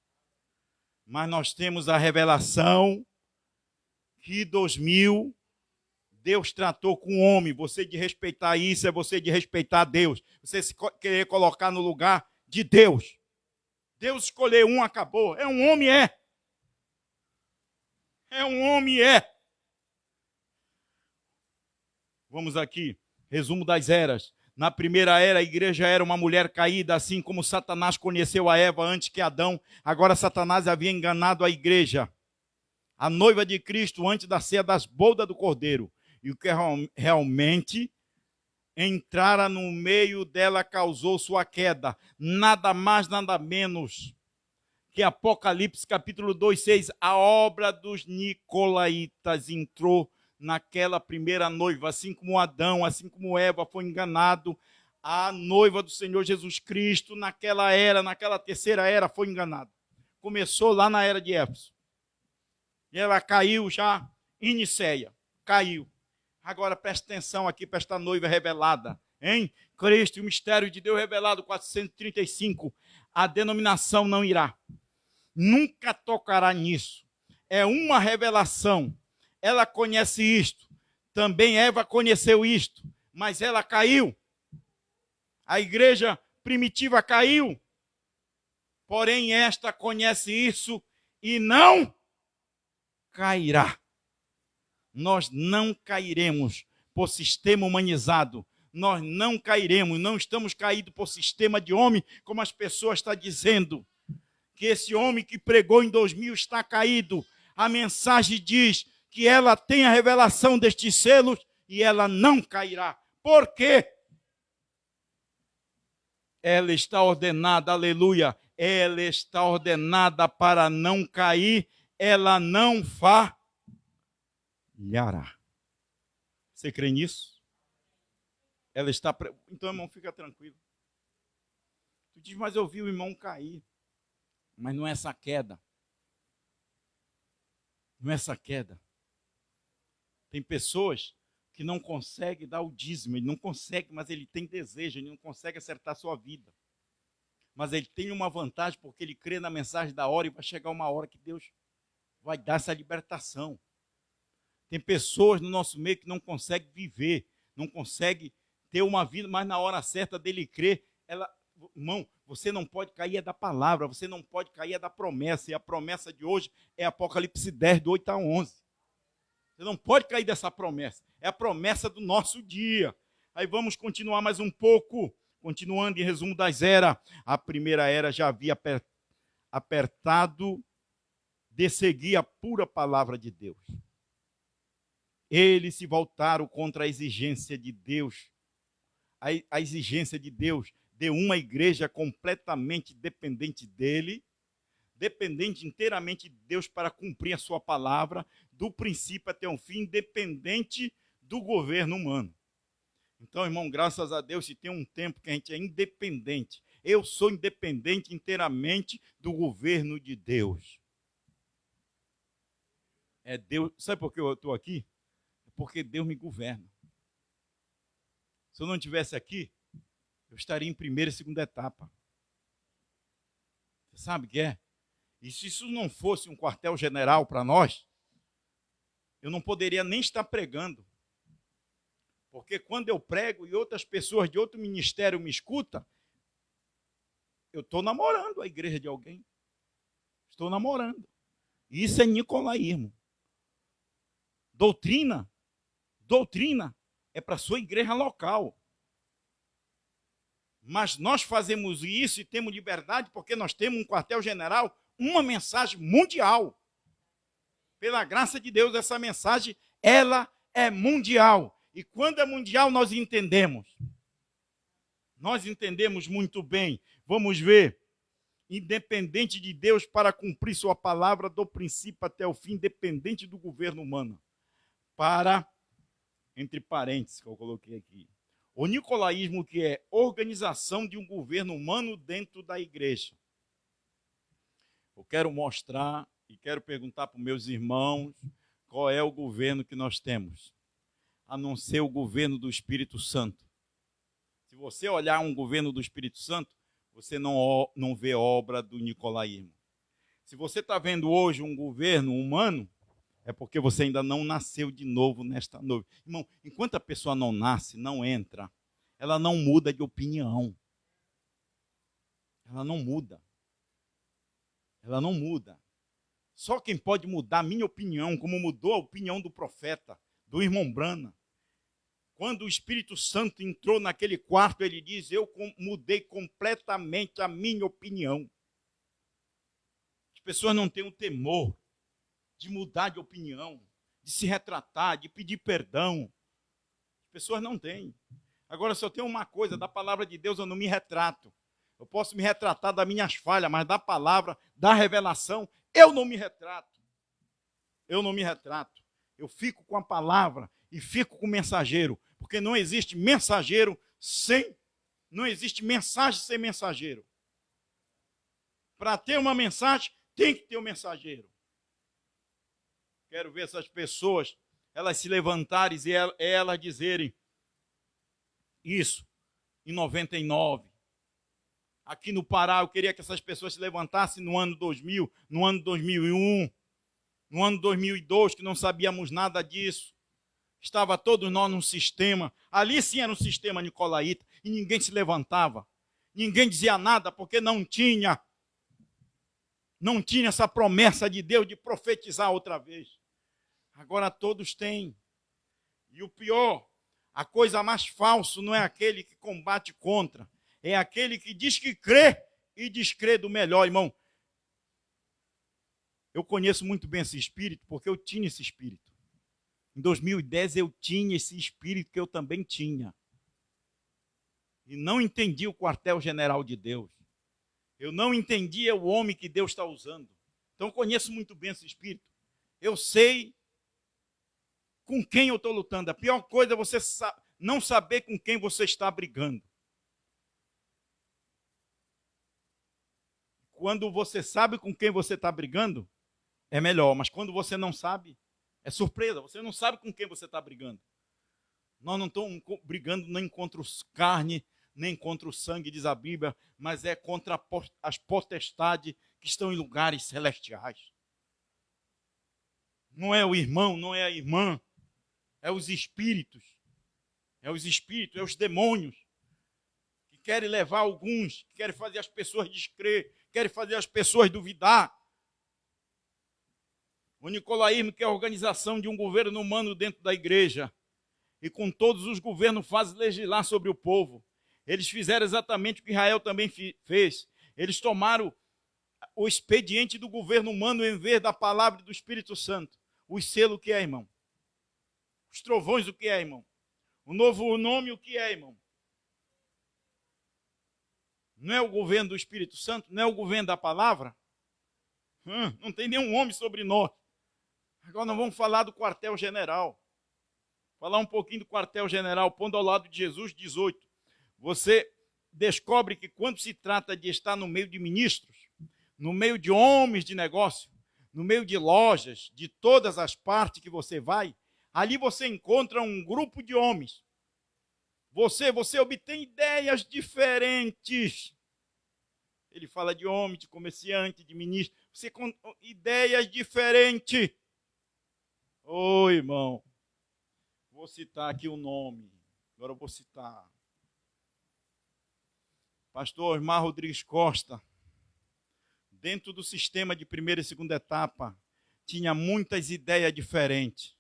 Mas nós temos a revelação que 2000 Deus tratou com o homem. Você de respeitar isso é você de respeitar Deus. Você se querer colocar no lugar de Deus. Deus escolheu um, acabou. É um homem, é. É um homem, é. Vamos aqui. Resumo das eras. Na primeira era, a igreja era uma mulher caída, assim como Satanás conheceu a Eva antes que Adão. Agora Satanás havia enganado a igreja, a noiva de Cristo, antes da ceia das bodas do Cordeiro. E o que realmente entrara no meio dela causou sua queda. Nada mais, nada menos que Apocalipse capítulo 2:6. A obra dos nicolaítas entrou naquela primeira noiva, assim como Adão, assim como Eva foi enganado, a noiva do Senhor Jesus Cristo, naquela era, naquela terceira era, foi enganada. Começou lá na era de Éfeso. E ela caiu já em Niceia. Caiu. Agora presta atenção aqui para esta noiva revelada. Hein? Cristo, o mistério de Deus revelado, 435. A denominação não irá. Nunca tocará nisso. É uma revelação. Ela conhece isto. Também Eva conheceu isto. Mas ela caiu. A igreja primitiva caiu. Porém, esta conhece isso e não cairá. Nós não cairemos por sistema humanizado. Nós não cairemos, não estamos caídos por sistema de homem, como as pessoas estão dizendo. Que esse homem que pregou em 2000 está caído. A mensagem diz que ela tem a revelação destes selos e ela não cairá. Por quê? Ela está ordenada, aleluia, ela está ordenada para não cair, ela não falhará. Você crê nisso? Ela está... Então, irmão, fica tranquilo. Tu diz, mas eu vi o irmão cair. Mas não é essa queda. Não é essa queda. Tem pessoas que não conseguem dar o dízimo, ele não consegue, mas ele tem desejo, ele não consegue acertar a sua vida. Mas ele tem uma vantagem porque ele crê na mensagem da hora e vai chegar uma hora que Deus vai dar essa libertação. Tem pessoas no nosso meio que não conseguem viver, não conseguem ter uma vida, mas na hora certa dele crer, irmão, você não pode cair é da palavra, você não pode cair é da promessa, e a promessa de hoje é Apocalipse 10, do 8 a 11. Você não pode cair dessa promessa, é a promessa do nosso dia. Aí vamos continuar mais um pouco, continuando em resumo das eras. A primeira era já havia apertado de seguir a pura palavra de Deus. Eles se voltaram contra a exigência de Deus, a exigência de Deus de uma igreja completamente dependente dele, dependente inteiramente de Deus para cumprir a sua palavra, do princípio até o fim, independente do governo humano. Então, irmão, graças a Deus, se tem um tempo que a gente é independente, eu sou independente inteiramente do governo de Deus. É Deus, sabe por que eu estou aqui? É porque Deus me governa. Se eu não estivesse aqui, eu estaria em primeira e segunda etapa. Você sabe o que é? E se isso não fosse um quartel-general para nós, eu não poderia nem estar pregando. Porque quando eu prego e outras pessoas de outro ministério me escutam, eu estou namorando a igreja de alguém. Estou namorando. Isso é nicolaísmo. Doutrina é para a sua igreja local. Mas nós fazemos isso e temos liberdade porque nós temos um quartel-general, uma mensagem mundial. Pela graça de Deus, essa mensagem, ela é mundial. E quando é mundial, nós entendemos. Nós entendemos muito bem. Vamos ver. Independente de Deus para cumprir sua palavra do princípio até o fim, independente do governo humano. Para, entre parênteses, que eu coloquei aqui. O nicolaísmo, que é organização de um governo humano dentro da igreja. Eu quero mostrar e quero perguntar para os meus irmãos qual é o governo que nós temos, a não ser o governo do Espírito Santo. Se você olhar um governo do Espírito Santo, você não vê obra do nicolaísmo. Se você está vendo hoje um governo humano, É porque você ainda não nasceu de novo nesta noite. Irmão, enquanto a pessoa não nasce, não entra, ela não muda de opinião. Ela não muda. Ela não muda. Só quem pode mudar a minha opinião, como mudou a opinião do profeta, do irmão Brana. Quando o Espírito Santo entrou naquele quarto, ele diz, eu mudei completamente a minha opinião. As pessoas não têm o temor de mudar de opinião, de se retratar, de pedir perdão. As pessoas não têm. Agora, se eu tenho uma coisa da palavra de Deus, eu não me retrato. Eu posso me retratar das minhas falhas, mas da palavra, da revelação, eu não me retrato. Eu não me retrato. Eu fico com a palavra e fico com o mensageiro, porque não existe mensageiro sem, não existe mensagem sem mensageiro. Para ter uma mensagem, tem que ter um mensageiro. Quero ver essas pessoas, elas se levantarem e elas dizerem isso em 99. Aqui no Pará, eu queria que essas pessoas se levantassem no ano 2000, no ano 2001, no ano 2002, que não sabíamos nada disso. Estava todos nós num sistema. Ali sim era um sistema nicolaíta e ninguém se levantava. Ninguém dizia nada porque não tinha essa promessa de Deus de profetizar outra vez. Agora todos têm. E o pior, a coisa mais falsa não é aquele que combate contra, é aquele que diz que crê e descrê do melhor, irmão. Eu conheço muito bem esse espírito porque eu tinha esse espírito. Em 2010 eu tinha esse espírito que eu também tinha. E não entendi o quartel-general de Deus. Eu não entendia o homem que Deus está usando. Então eu conheço muito bem esse espírito. Eu sei com quem eu estou lutando. A pior coisa é você não saber com quem você está brigando. Quando você sabe com quem você está brigando, é melhor. Mas quando você não sabe, é surpresa. Você não sabe com quem você está brigando. Nós não estamos brigando nem contra os carne, nem contra o sangue, diz a Bíblia, mas é contra as potestades que estão em lugares celestiais. Não é o irmão, não é a irmã, é os espíritos. É os espíritos, é os demônios que querem levar alguns, que querem fazer as pessoas descrer, querem fazer as pessoas duvidar. O nicolaísmo, que é a organização de um governo humano dentro da igreja, e com todos os governos faz legislar sobre o povo. Eles fizeram exatamente o que Israel também fez. Eles tomaram o expediente do governo humano em vez da palavra do Espírito Santo. Os selos, o que é, irmão? Os trovões, o que é, irmão? O novo nome, o que é, irmão? Não é o governo do Espírito Santo? Não é o governo da palavra? Não tem nenhum homem sobre nós. Agora nós vamos falar do quartel-general. Falar um pouquinho do quartel-general, pondo ao lado de Jesus 18. Você descobre que quando se trata de estar no meio de ministros, no meio de homens de negócio, no meio de lojas, de todas as partes que você vai, ali você encontra um grupo de homens. Você obtém ideias diferentes. Ele fala de homem, de comerciante, de ministro. Você com ideias diferentes. Ô, irmão, vou citar aqui o nome. Agora eu vou citar. Pastor Osmar Rodrigues Costa, dentro do sistema de primeira e segunda etapa, tinha muitas ideias diferentes.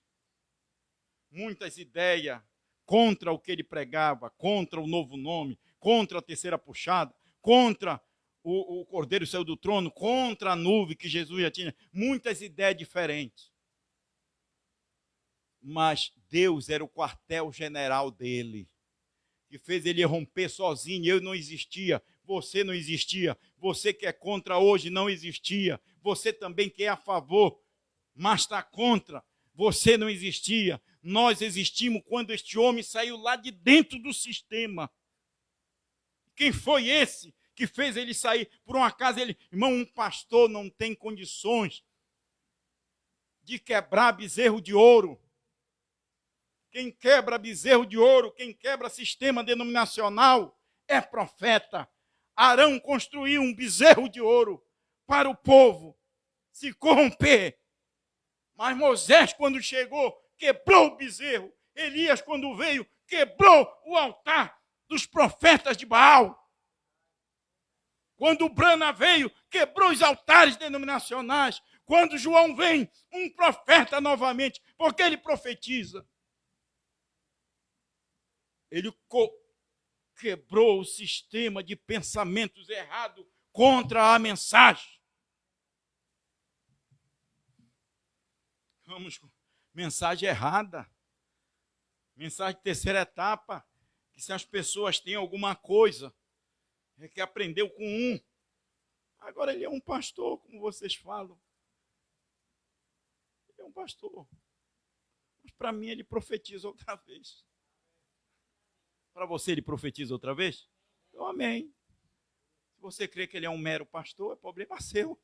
Muitas ideias contra o que ele pregava, contra o novo nome, contra a terceira puxada, contra o Cordeiro saiu do trono, contra a nuvem que Jesus já tinha. Muitas ideias diferentes. Mas Deus era o quartel-general dele, que fez ele romper sozinho. Eu não existia, você não existia, você que é contra hoje não existia, você também que é a favor, mas está contra, você não existia. Nós existimos quando este homem saiu lá de dentro do sistema. Quem foi esse que fez ele sair? Por um acaso ele, irmão, um pastor não tem condições de quebrar bezerro de ouro. Quem quebra bezerro de ouro, quem quebra sistema denominacional, é profeta. Arão construiu um bezerro de ouro para o povo se corromper. Mas Moisés, quando chegou, quebrou o bezerro. Elias, quando veio, quebrou o altar dos profetas de Baal. Quando Brana veio, quebrou os altares denominacionais. Quando João vem, um profeta novamente, porque ele profetiza. Ele quebrou o sistema de pensamentos errados contra a mensagem. Vamos com mensagem errada. Mensagem de terceira etapa. Que se as pessoas têm alguma coisa, é que aprendeu com um. Agora ele é um pastor, como vocês falam. Ele é um pastor. Mas para mim ele profetiza outra vez. Para você ele profetiza outra vez? Então amém. Se você crê que ele é um mero pastor, é problema seu.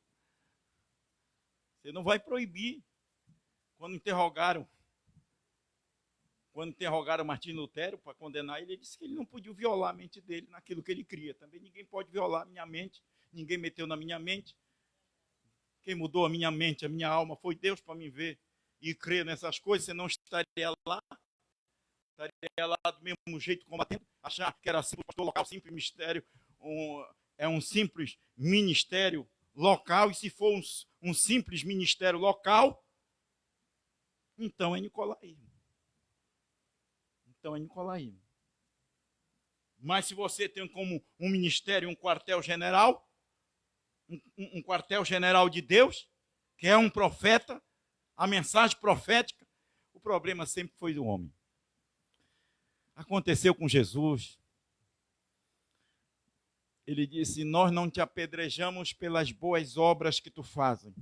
Você não vai proibir. Quando interrogaram Martinho Lutero para condenar ele, ele disse que ele não podia violar a mente dele naquilo que ele cria. Também ninguém pode violar a minha mente, ninguém meteu na minha mente. Quem mudou a minha mente, a minha alma, foi Deus para me ver e crer nessas coisas. Você não estaria lá do mesmo jeito combatendo, achar que era simples pastor local, simples mistério, um simples ministério local, e se for um simples ministério local, então é nicolaísmo. Mas se você tem como um ministério, um quartel-general, um quartel-general de Deus, que é um profeta, a mensagem profética, o problema sempre foi do homem. Aconteceu com Jesus. Ele disse: nós não te apedrejamos pelas boas obras que tu fazes.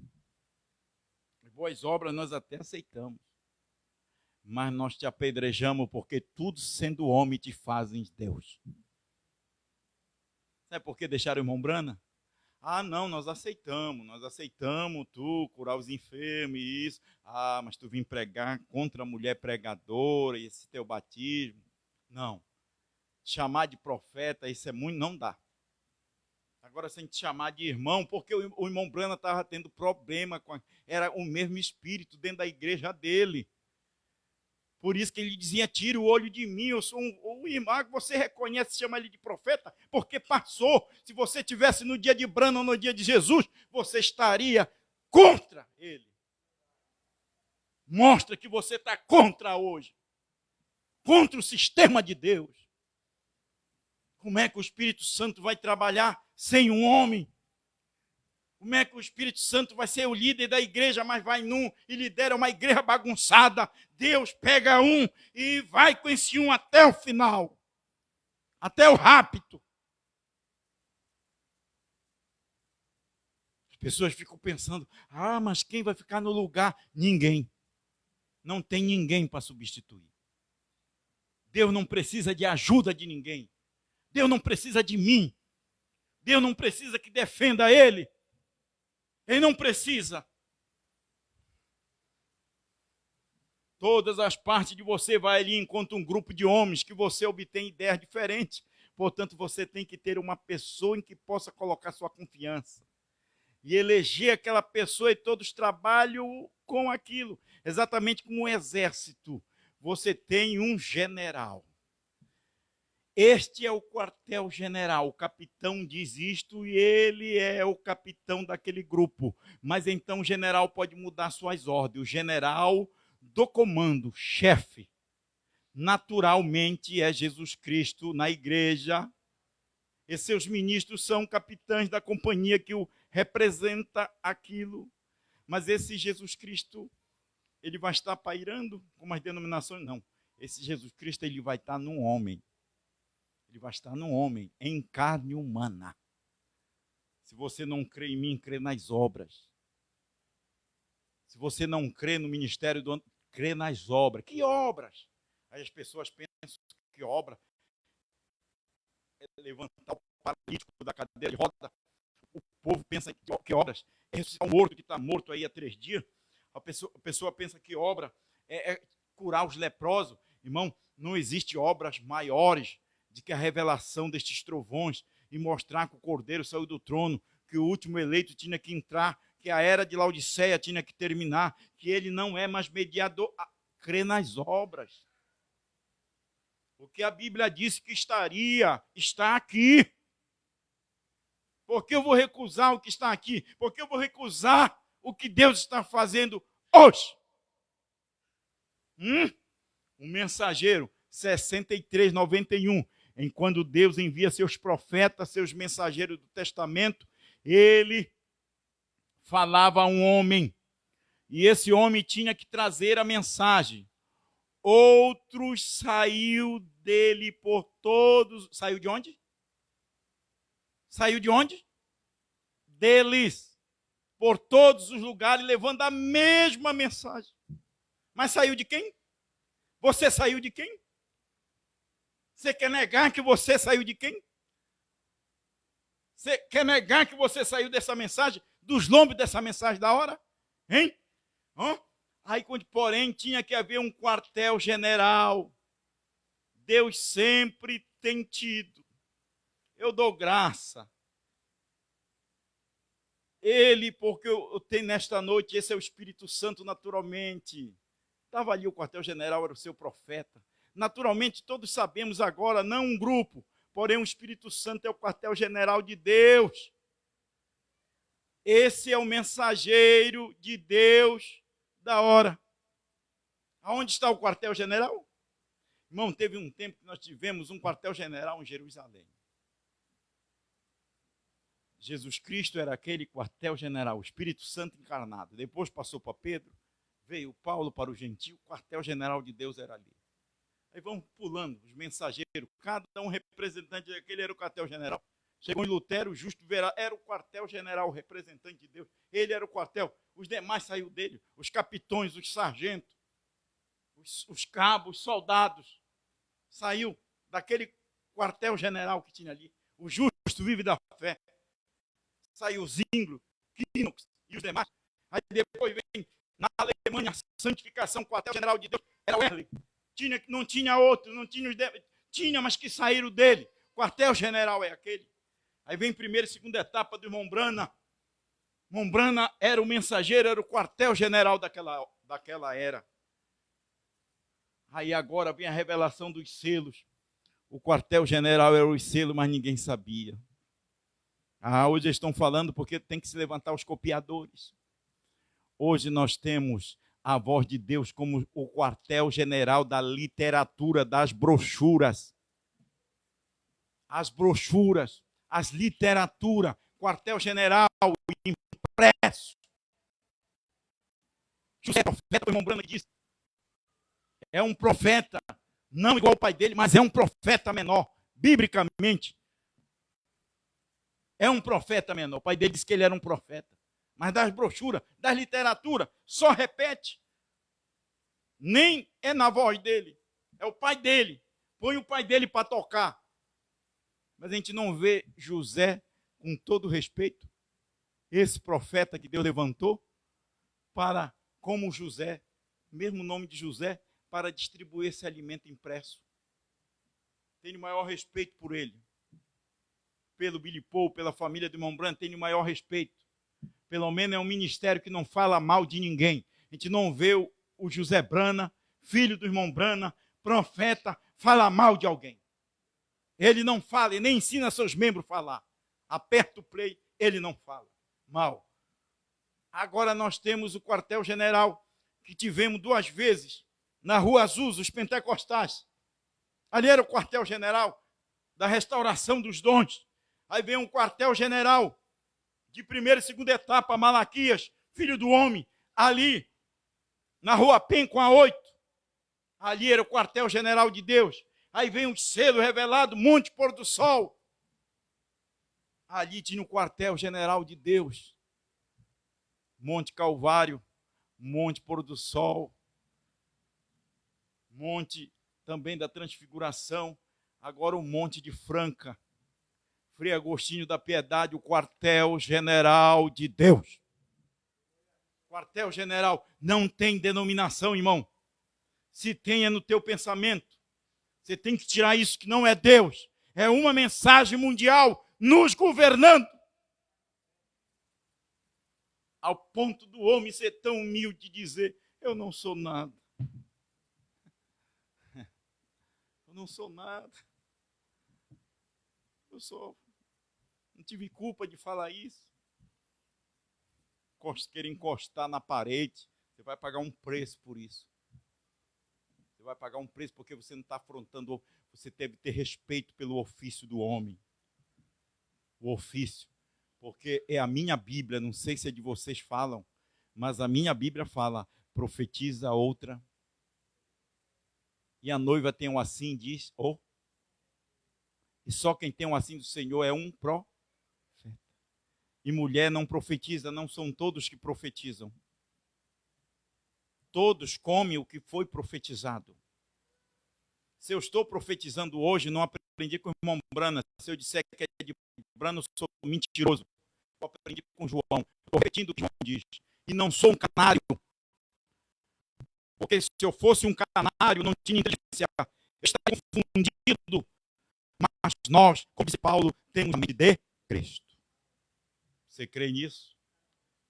As boas obras nós até aceitamos. Mas nós te apedrejamos porque tudo sendo homem te fazem Deus. Sabe por que deixaram o irmão Brana? Ah, não, nós aceitamos tu curar os enfermos e isso. Ah, mas tu vim pregar contra a mulher pregadora e esse teu batismo. Não. Chamar de profeta, isso é muito, não dá. Agora, sem te chamar de irmão, porque o irmão Brana estava tendo problema era o mesmo espírito dentro da igreja dele. Por isso que ele dizia: tira o olho de mim, eu sou um irmão que você reconhece, chama ele de profeta, porque passou. Se você estivesse no dia de Brana ou no dia de Jesus, você estaria contra ele. Mostra que você está contra hoje. Contra o sistema de Deus. Como é que o Espírito Santo vai trabalhar sem um homem? Como é que o Espírito Santo vai ser o líder da igreja, mas vai num e lidera uma igreja bagunçada? Deus pega um e vai com esse um até o final. Até o rapto. As pessoas ficam pensando: ah, mas quem vai ficar no lugar? Ninguém. Não tem ninguém para substituir. Deus não precisa de ajuda de ninguém. Deus não precisa de mim. Deus não precisa que defenda Ele. Ele não precisa. Todas as partes de você vai ali enquanto um grupo de homens que você obtém ideias diferentes. Portanto, você tem que ter uma pessoa em que possa colocar sua confiança. E eleger aquela pessoa e todos trabalham com aquilo. Exatamente como um exército. Você tem um general. Este é o quartel-general. O capitão diz isto e ele é o capitão daquele grupo. Mas então o general pode mudar suas ordens. O general do comando, chefe, naturalmente é Jesus Cristo na igreja. E seus ministros são capitães da companhia que o representa aquilo. Mas esse Jesus Cristo, ele vai estar pairando como as denominações? Não. Esse Jesus Cristo, ele vai estar num homem. Ele vai estar num homem, em carne humana. Se você não crê em mim, crê nas obras. Se você não crê no ministério do crê nas obras. Que obras? Aí as pessoas pensam que obra é levantar o paralítico da cadeira de roda. O povo pensa que obras é ressuscitar um morto que está morto aí há 3 dias. A pessoa pensa que obra é curar os leprosos. Irmão, não existe obras maiores de que a revelação destes trovões e mostrar que o Cordeiro saiu do trono, que o último eleito tinha que entrar, que a era de Laodiceia tinha que terminar, que ele não é mais mediador. Crê nas obras. O que a Bíblia disse que estaria, está aqui. Por que eu vou recusar o que está aqui? Por que eu vou recusar o que Deus está fazendo hoje? O mensageiro, 63:91. Enquanto Deus envia seus profetas, seus mensageiros do testamento, ele falava a um homem. E esse homem tinha que trazer a mensagem. Outros saiu dele por todos. Saiu de onde? Saiu de onde? Deles. Por todos os lugares, levando a mesma mensagem. Mas saiu de quem? Você saiu de quem? Você quer negar que você saiu de quem? Você quer negar que você saiu dessa mensagem? Dos lombos dessa mensagem da hora? Hein? Aí, porém, tinha que haver um quartel-general. Deus sempre tem tido. Eu dou graça. Ele, porque eu tenho nesta noite, esse é o Espírito Santo naturalmente. Estava ali o quartel-general, era o seu profeta. Naturalmente, todos sabemos agora, não um grupo, porém o Espírito Santo é o quartel-general de Deus. Esse é o mensageiro de Deus da hora. Aonde está o quartel-general? Irmão, teve um tempo que nós tivemos um quartel-general em Jerusalém. Jesus Cristo era aquele quartel-general, o Espírito Santo encarnado. Depois passou para Pedro, veio Paulo para o gentio, o quartel-general de Deus era ali. Aí vamos pulando, os mensageiros, cada um representante daquele era o quartel-general. Chegou em Lutero, o justo verá, era o quartel-general, o representante de Deus. Ele era o quartel, os demais saiu dele, os capitões, os sargentos, os cabos, os soldados. Saiu daquele quartel-general que tinha ali. O justo vive da fé. Saiu Zwinglio, Knox e os demais. Aí depois vem na Alemanha, a santificação, o quartel-general de Deus era Wesley. Não tinha outro, não tinha os demais. Tinha, mas que saíram dele. O quartel-general é aquele. Aí vem primeira e segunda etapa do irmão Brana. Irmão Brana era o mensageiro, era o quartel-general daquela era. Aí agora vem a revelação dos selos. O quartel-general era os selos, mas ninguém sabia. Hoje eles estão falando porque tem que se levantar os copiadores. Hoje nós temos a voz de Deus como o quartel-general da literatura, das brochuras. As brochuras, as literaturas, quartel-general impresso. José é profeta, o irmão Brana disse. É um profeta, não igual ao pai dele, mas é um profeta menor, biblicamente. É um profeta menor. O pai dele disse que ele era um profeta. Mas das brochuras, das literaturas, só repete. Nem é na voz dele. É o pai dele. Põe o pai dele para tocar. Mas a gente não vê José, com todo respeito, esse profeta que Deus levantou, para, como José, mesmo nome de José, para distribuir esse alimento impresso. Tenho maior respeito por ele. Pelo Billy Paul, pela família do irmão Branco, tenho maior respeito. Pelo menos é um ministério que não fala mal de ninguém. A gente não vê o José Brana, filho do irmão Brana, profeta, fala mal de alguém. Ele não fala, ele nem ensina seus membros a falar. Aperta o play, ele não fala mal. Agora nós temos o quartel-general, que tivemos 2 vezes, na Rua Azul, os pentecostais. Ali era o quartel-general da restauração dos dons. Aí vem um quartel-general de primeira e segunda etapa, Malaquias, filho do homem, ali, na Rua Penco, a 8. Ali era o quartel-general de Deus. Aí vem o selo revelado, Monte Pôr do Sol. Ali tinha o quartel-general de Deus. Monte Calvário, Monte Pôr do Sol, Monte também da Transfiguração, agora o Monte de Franca. Frei Agostinho da Piedade, o quartel-general de Deus. Quartel-general não tem denominação, irmão. Se tem, é no teu pensamento. Você tem que tirar isso que não é Deus. É uma mensagem mundial nos governando. ao ponto do homem ser tão humilde e dizer, eu não sou nada. Eu não sou nada. Não tive culpa de falar isso. Querer encostar na parede, você vai pagar um preço por isso. Você vai pagar um preço porque você não está afrontando, você deve ter respeito pelo ofício do homem. O ofício. Porque é a minha Bíblia, não sei se é de vocês falam, mas a minha Bíblia fala, profetiza outra. E a noiva tem um assim, diz, e só quem tem um assim do Senhor é um profeta. E mulher não profetiza, não são todos que profetizam. Todos comem o que foi profetizado. Se eu estou profetizando hoje, não aprendi com o irmão Brana. Se eu disser que é de Brana, eu sou mentiroso. Eu aprendi com João. Estou repetindo o que João diz. E não sou um canário. Porque se eu fosse um canário, não tinha inteligência. Eu estaria confundido. Mas nós, como disse Paulo, temos a mente de Cristo. Você crê nisso?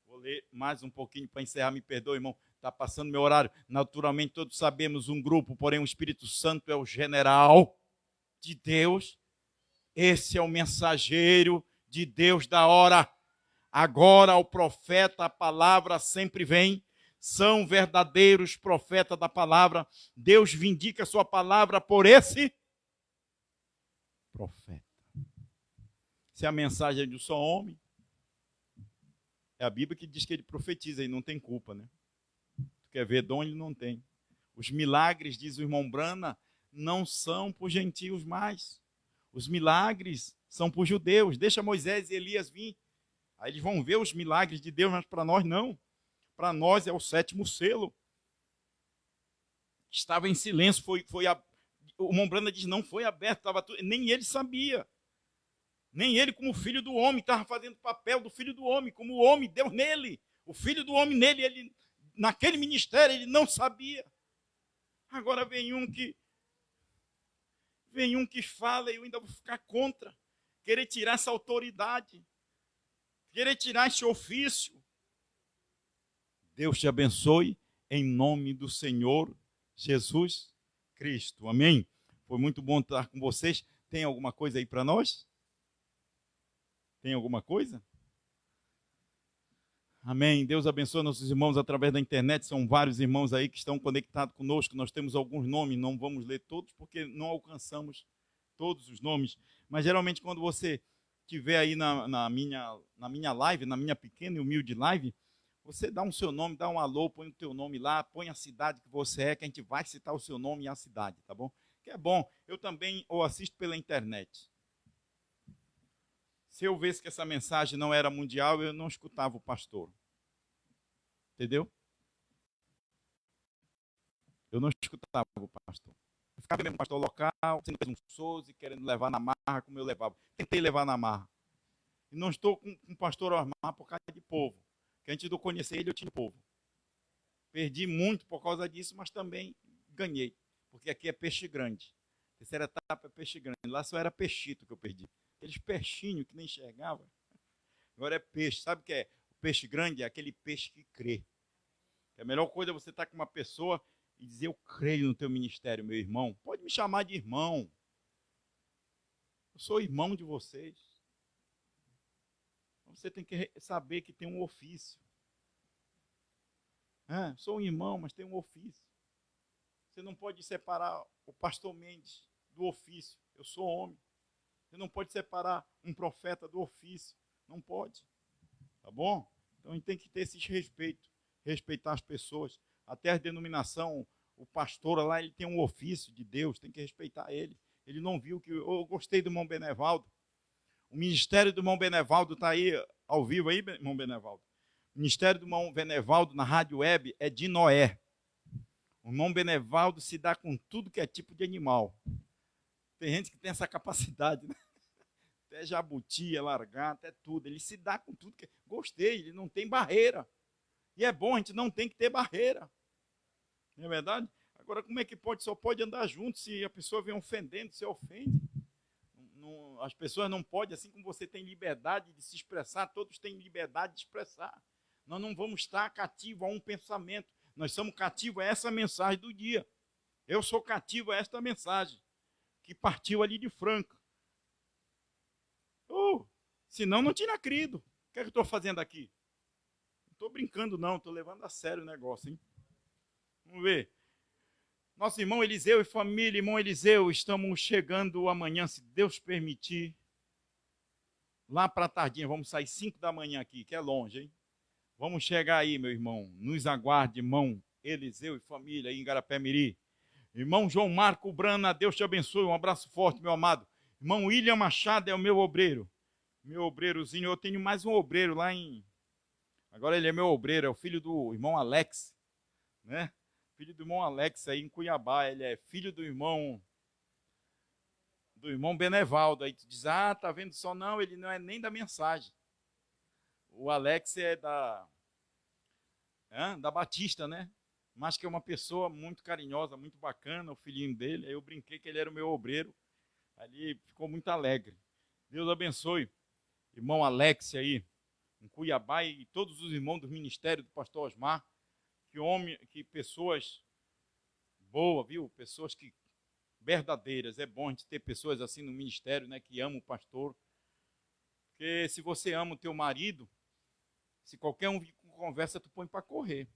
Vou ler mais um pouquinho para encerrar. Me perdoe, irmão. Está passando meu horário. Naturalmente, todos sabemos um grupo, porém o Espírito Santo é o general de Deus. Esse é o mensageiro de Deus da hora. Agora, ao profeta, a palavra sempre vem. São verdadeiros profetas da palavra. Deus vindica a sua palavra por esse profeta. Se a mensagem é de um só homem, é a Bíblia que diz que ele profetiza e não tem culpa, né? Tu quer ver dom, ele não tem. Os milagres, diz o irmão Brana, não são por gentios mais. Os milagres são por judeus. Deixa Moisés e Elias vir. Aí eles vão ver os milagres de Deus, mas para nós não. Para nós é o 7º selo. Estava em silêncio, o irmão Brana diz, não foi aberto, estava tudo, nem ele sabia. Nem ele, como filho do homem, estava fazendo o papel do filho do homem, como o homem, Deus nele, o filho do homem nele, ele, naquele ministério, ele não sabia. Agora vem um que fala e eu ainda vou ficar contra, querer tirar essa autoridade, querer tirar esse ofício. Deus te abençoe, em nome do Senhor Jesus Cristo. Amém? Foi muito bom estar com vocês. Tem alguma coisa aí para nós? Tem alguma coisa? Amém. Deus abençoe nossos irmãos através da internet. São vários irmãos aí que estão conectados conosco. Nós temos alguns nomes, não vamos ler todos porque não alcançamos todos os nomes. Mas geralmente quando você estiver aí na minha live, na minha pequena e humilde live, você dá o seu nome, dá um alô, põe o teu nome lá, põe a cidade que você é, que a gente vai citar o seu nome e a cidade, tá bom? Que é bom. Eu também assisto pela internet. Se eu visse que essa mensagem não era mundial, eu não escutava o pastor. Entendeu? Eu não escutava o pastor. Eu ficava mesmo pastor local, sendo presunçoso e querendo levar na marra como eu levava. Tentei levar na marra. E não estou com o pastor Osmar por causa de povo. Porque antes de eu conhecer ele, eu tinha povo. Perdi muito por causa disso, mas também ganhei. Porque aqui é peixe grande. Terceira etapa é peixe grande. Lá só era peixito que eu perdi. Aqueles peixinhos que nem enxergava. Agora é peixe. Sabe o que é? O peixe grande é aquele peixe que crê. A melhor coisa é você estar com uma pessoa e dizer, eu creio no teu ministério, meu irmão. Pode me chamar de irmão. Eu sou irmão de vocês. Você tem que saber que tem um ofício. Sou um irmão, mas tem um ofício. Você não pode separar o pastor Mendes do ofício. Eu sou homem. Você não pode separar um profeta do ofício. Não pode. Tá bom? Então a gente tem que ter esse respeito. Respeitar as pessoas. Até a denominação, o pastor lá, ele tem um ofício de Deus. Tem que respeitar ele. Ele não viu que... Eu gostei do irmão Benevaldo. O ministério do irmão Benevaldo está aí, ao vivo aí, irmão Benevaldo. O ministério do irmão Benevaldo na rádio web é de Noé. O irmão Benevaldo se dá com tudo que é tipo de animal. Tem gente que tem essa capacidade, né? Até jabuti, lagarto, até tudo. Ele se dá com tudo. Gostei, ele não tem barreira. E é bom, a gente não tem que ter barreira. Não é verdade? Agora, como é que pode? Só pode andar junto se a pessoa vem ofendendo, você ofende. As pessoas não podem, assim como você tem liberdade de se expressar, todos têm liberdade de expressar. Nós não vamos estar cativo a um pensamento. Nós somos cativos a essa mensagem do dia. Eu sou cativo a esta mensagem que partiu ali de Franca. Senão não tinha crido. O que é que eu estou fazendo aqui? Não estou brincando não, estou levando a sério o negócio, hein? Vamos ver. Nosso irmão Eliseu e família, irmão Eliseu, estamos chegando amanhã, se Deus permitir, lá para a tardinha. Vamos sair 5 da manhã aqui, que é longe, hein? Vamos chegar aí, meu irmão. Nos aguarde, irmão Eliseu e família, aí em Garapé-Miri. Irmão João Marco Brana, Deus te abençoe. Um abraço forte, meu amado. Irmão William Machado é o meu obreiro. Meu obreirozinho. Eu tenho mais um obreiro lá em... Agora ele é meu obreiro, é o filho do irmão Alex, né? Filho do irmão Alex aí em Cuiabá. Ele é filho do irmão Benevaldo. Aí tu diz, tá vendo só? Não, ele não é nem da mensagem. O Alex é da Batista, né? Mas que é uma pessoa muito carinhosa, muito bacana, o filhinho dele. Aí eu brinquei que ele era o meu obreiro. Ali ficou muito alegre. Deus abençoe. Irmão Alex aí, em Cuiabá, e todos os irmãos do ministério do pastor Osmar. Que pessoas boas, viu? Pessoas que verdadeiras. É bom a gente ter pessoas assim no ministério, né? Que amam o pastor. Porque se você ama o teu marido, se qualquer um vir com conversa, tu põe para correr.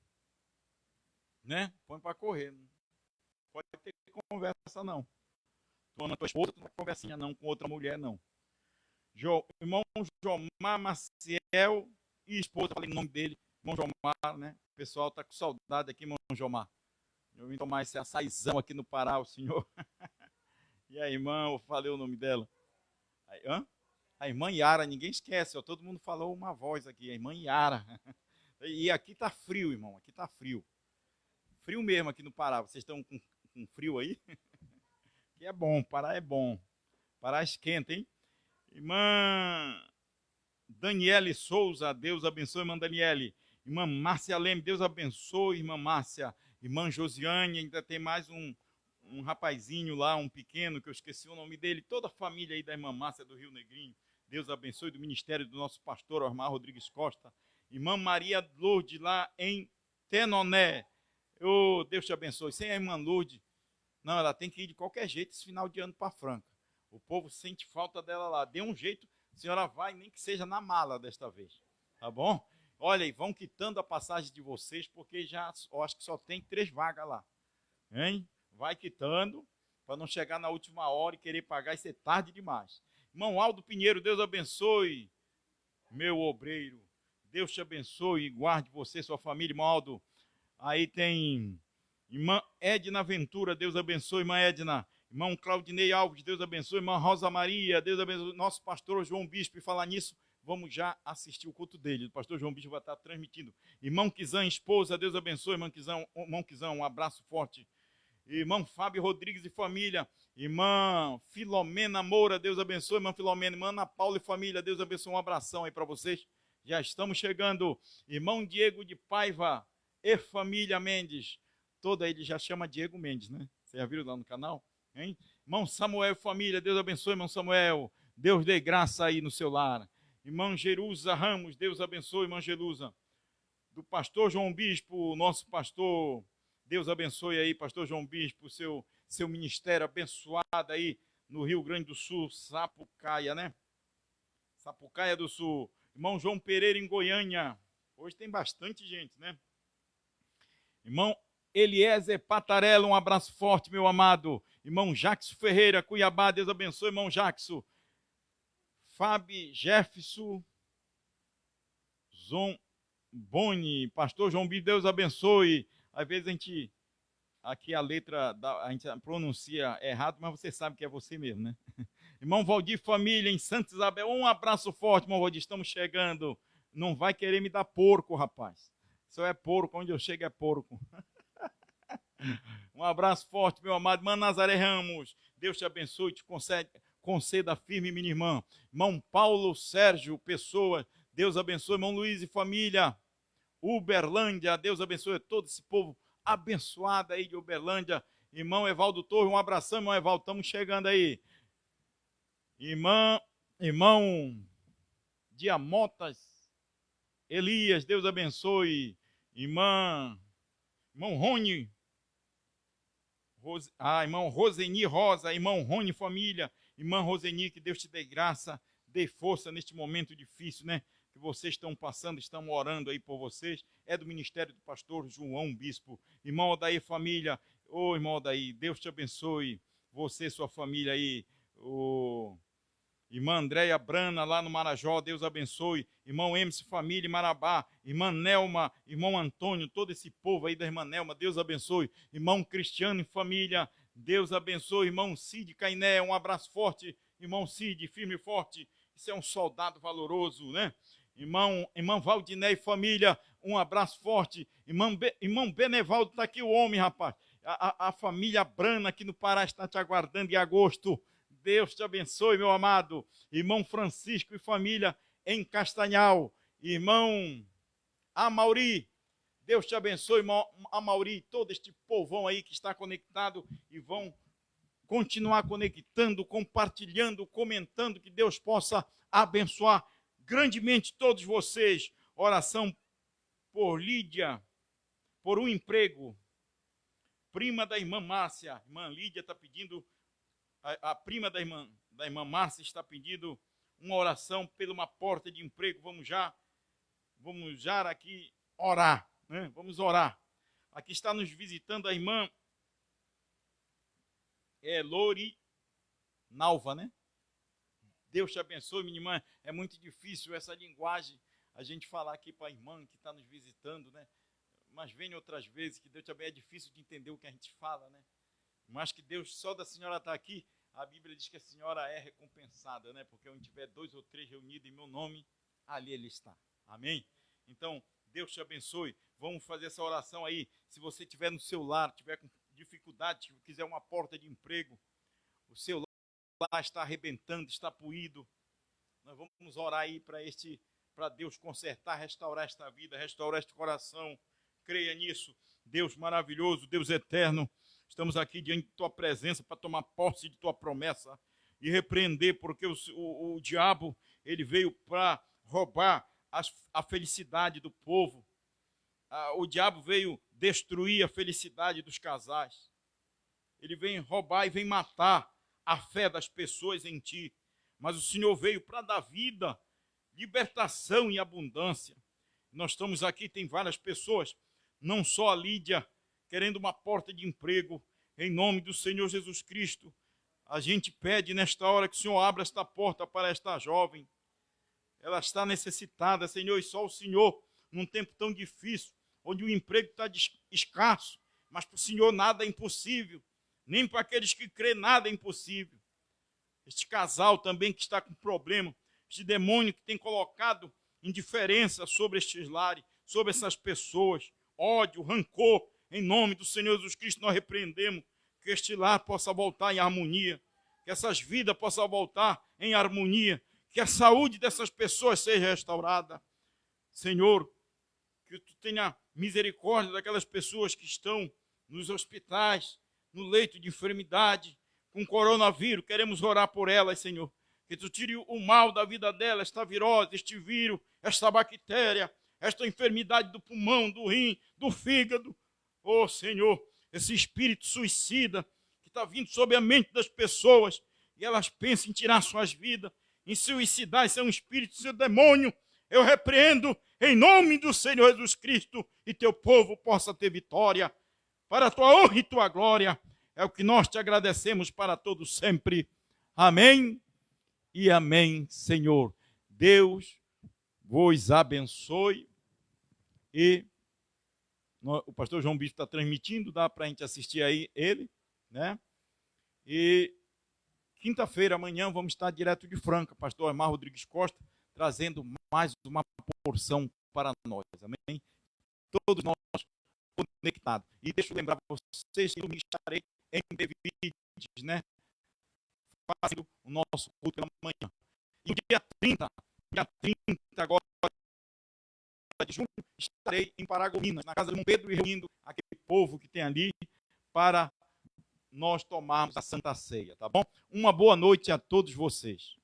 Né? Põe para correr. Não pode ter conversa, não. Tu ama a tua esposa, tu não vai conversinha não com outra mulher, não. Irmão Jomar Maciel e esposa, falei o nome dele, irmão Jomar, né? O pessoal está com saudade aqui, irmão Jomar. Eu vim tomar esse açaizão aqui no Pará, o senhor. E a irmã, eu falei o nome dela. A irmã Yara, ninguém esquece, ó, todo mundo falou uma voz aqui, a irmã Yara. E aqui tá frio, irmão, aqui tá frio. Frio mesmo aqui no Pará. Vocês estão com frio aí? Que é bom, Pará é bom. Pará esquenta, hein? Irmã Daniele Souza, Deus abençoe, irmã Daniele. Irmã Márcia Leme, Deus abençoe, irmã Márcia. Irmã Josiane, ainda tem mais um rapazinho lá, um pequeno, que eu esqueci o nome dele. Toda a família aí da irmã Márcia do Rio Negrinho. Deus abençoe, do ministério do nosso pastor Osmar Rodrigues Costa. Irmã Maria Lourdes, lá em Tenoné. Deus te abençoe. Sem a irmã Lourdes, não, ela tem que ir de qualquer jeito esse final de ano para Franca. O povo sente falta dela lá. Dê um jeito, a senhora vai, nem que seja na mala desta vez. Tá bom? Olha, e vão quitando a passagem de vocês, porque já eu acho que só tem 3 vagas lá. Hein? Vai quitando, para não chegar na última hora e querer pagar e ser tarde demais. Irmão Aldo Pinheiro, Deus abençoe, meu obreiro. Deus te abençoe e guarde você, sua família, irmão Aldo. Aí tem irmã Edna Ventura, Deus abençoe, irmã Edna. Irmão Claudinei Alves, Deus abençoe. Irmã Rosa Maria, Deus abençoe. Nosso pastor João Bispo, e falar nisso, vamos já assistir o culto dele. O pastor João Bispo vai estar transmitindo. Irmão Kizan, esposa, Deus abençoe. Irmão Kizan, um abraço forte. Irmão Fábio Rodrigues e família. Irmã Filomena Moura, Deus abençoe. Irmã Filomena, irmã Ana Paula e família, Deus abençoe. Um abração aí para vocês. Já estamos chegando. Irmão Diego de Paiva e família Mendes. Toda ele já chama Diego Mendes, né? Vocês já viram lá no canal? Hein? Irmão Samuel e família, Deus abençoe, irmão Samuel. Deus dê graça aí no seu lar. Irmã Jerusa Ramos, Deus abençoe, irmã Jerusa. Do pastor João Bispo, nosso pastor, Deus abençoe aí, pastor João Bispo, seu ministério abençoado aí no Rio Grande do Sul, Sapucaia, né? Sapucaia do Sul. Irmão João Pereira em Goiânia. Hoje tem bastante gente, né? Irmão Eliezer Patarella, um abraço forte, meu amado. Irmão Jackson Ferreira, Cuiabá, Deus abençoe, irmão Jackson. Fábio Jefferson Zomboni, pastor João B, Deus abençoe. Às vezes aqui a letra, a gente pronuncia errado, mas você sabe que é você mesmo, né? Irmão Valdir Família, em Santa Isabel, um abraço forte, irmão Valdir, estamos chegando. Não vai querer me dar porco, rapaz. Só é porco, onde eu chego é porco. Um abraço forte, meu amado. Irmã Nazaré Ramos, Deus te abençoe, te conceda firme, minha irmã. Irmão Paulo Sérgio Pessoa, Deus abençoe. Irmão Luiz e família. Uberlândia, Deus abençoe todo esse povo abençoado aí de Uberlândia. Irmão Evaldo Torres, um abração, irmão Evaldo, estamos chegando aí. Irmão Diamotas Elias, Deus abençoe. Irmão Rony, irmão Roseni Rosa, irmão Rony família, irmã Roseni, que Deus te dê graça, dê força neste momento difícil, né? Que vocês estão passando, estão orando aí por vocês. É do ministério do pastor João Bispo. Irmão Odaí família, irmão Odaí, Deus te abençoe, você, sua família aí, irmã Andréia Brana, lá no Marajó, Deus abençoe. Irmão Emerson, família em Marabá. Irmã Nelma, irmão Antônio, todo esse povo aí da irmã Nelma, Deus abençoe. Irmão Cristiano e família, Deus abençoe. Irmão Cid Cainé, um abraço forte. Irmão Cid, firme e forte. Isso é um soldado valoroso, né? Irmão Valdiné e família, um abraço forte. Irmão Benevaldo, está aqui o homem, rapaz. A família Brana aqui no Pará está te aguardando em agosto. Deus te abençoe, meu amado. Irmão Francisco e família em Castanhal. Irmão Amauri, Deus te abençoe, irmão Amauri. Todo este povão aí que está conectado e vão continuar conectando, compartilhando, comentando, que Deus possa abençoar grandemente todos vocês. Oração por Lídia, por um emprego. Prima da irmã Márcia. Irmã Lídia está pedindo... A prima da irmã Márcia está pedindo uma oração pela uma porta de emprego. Vamos já aqui orar, né? Vamos orar. Aqui está nos visitando a irmã Lori Nalva, né? Deus te abençoe, minha irmã. É muito difícil essa linguagem, a gente falar aqui para a irmã que está nos visitando, né? Mas venha outras vezes, que Deus também é difícil de entender o que a gente fala, né? Mas que Deus, só da senhora estar aqui, a Bíblia diz que a senhora é recompensada, né? Porque onde tiver 2 ou 3 reunidos em meu nome, ali ele está. Amém? Então, Deus te abençoe. Vamos fazer essa oração aí. Se você estiver no seu lar, tiver com dificuldade, quiser uma porta de emprego, o seu lar está arrebentando, está puído, nós vamos orar aí para Deus consertar, restaurar esta vida, restaurar este coração. Creia nisso. Deus maravilhoso, Deus eterno, estamos aqui diante de tua presença para tomar posse de tua promessa e repreender, porque o diabo, ele veio para roubar a felicidade do povo. O diabo veio destruir a felicidade dos casais. Ele vem roubar e vem matar a fé das pessoas em ti. Mas o Senhor veio para dar vida, libertação e abundância. Nós estamos aqui, tem várias pessoas, não só a Lídia, querendo uma porta de emprego, em nome do Senhor Jesus Cristo. A gente pede nesta hora que o Senhor abra esta porta para esta jovem. Ela está necessitada, Senhor, e só o Senhor, num tempo tão difícil, onde o emprego está escasso, mas para o Senhor nada é impossível, nem para aqueles que crêem nada é impossível. Este casal também que está com problema, este demônio que tem colocado indiferença sobre estes lares, sobre essas pessoas, ódio, rancor, em nome do Senhor Jesus Cristo nós repreendemos, que este lar possa voltar em harmonia, que essas vidas possam voltar em harmonia, que a saúde dessas pessoas seja restaurada. Senhor, que tu tenha misericórdia daquelas pessoas que estão nos hospitais, no leito de enfermidade, com coronavírus, queremos orar por elas, Senhor, que tu tire o mal da vida delas, esta virose, este vírus, esta bactéria, esta enfermidade do pulmão, do rim, do fígado. Oh, Senhor, esse espírito suicida que está vindo sobre a mente das pessoas e elas pensam em tirar suas vidas, em suicidar, isso é um espírito, seu demônio. Eu repreendo em nome do Senhor Jesus Cristo e teu povo possa ter vitória para a tua honra e tua glória. É o que nós te agradecemos para todos sempre. Amém e amém, Senhor. Deus vos abençoe. E o pastor João Bispo está transmitindo, dá para a gente assistir aí ele, né? E quinta-feira, amanhã, vamos estar direto de Franca, pastor Amar Rodrigues Costa, trazendo mais uma porção para nós, amém? Todos nós conectados. E deixa eu lembrar para vocês que eu estarei em Bevides, né? Fazendo o nosso culto pela manhã. E no dia 30 agora de junho, estarei em Paragominas, na casa de Dom Pedro, e reunindo aquele povo que tem ali para nós tomarmos a Santa Ceia, tá bom? Uma boa noite a todos vocês.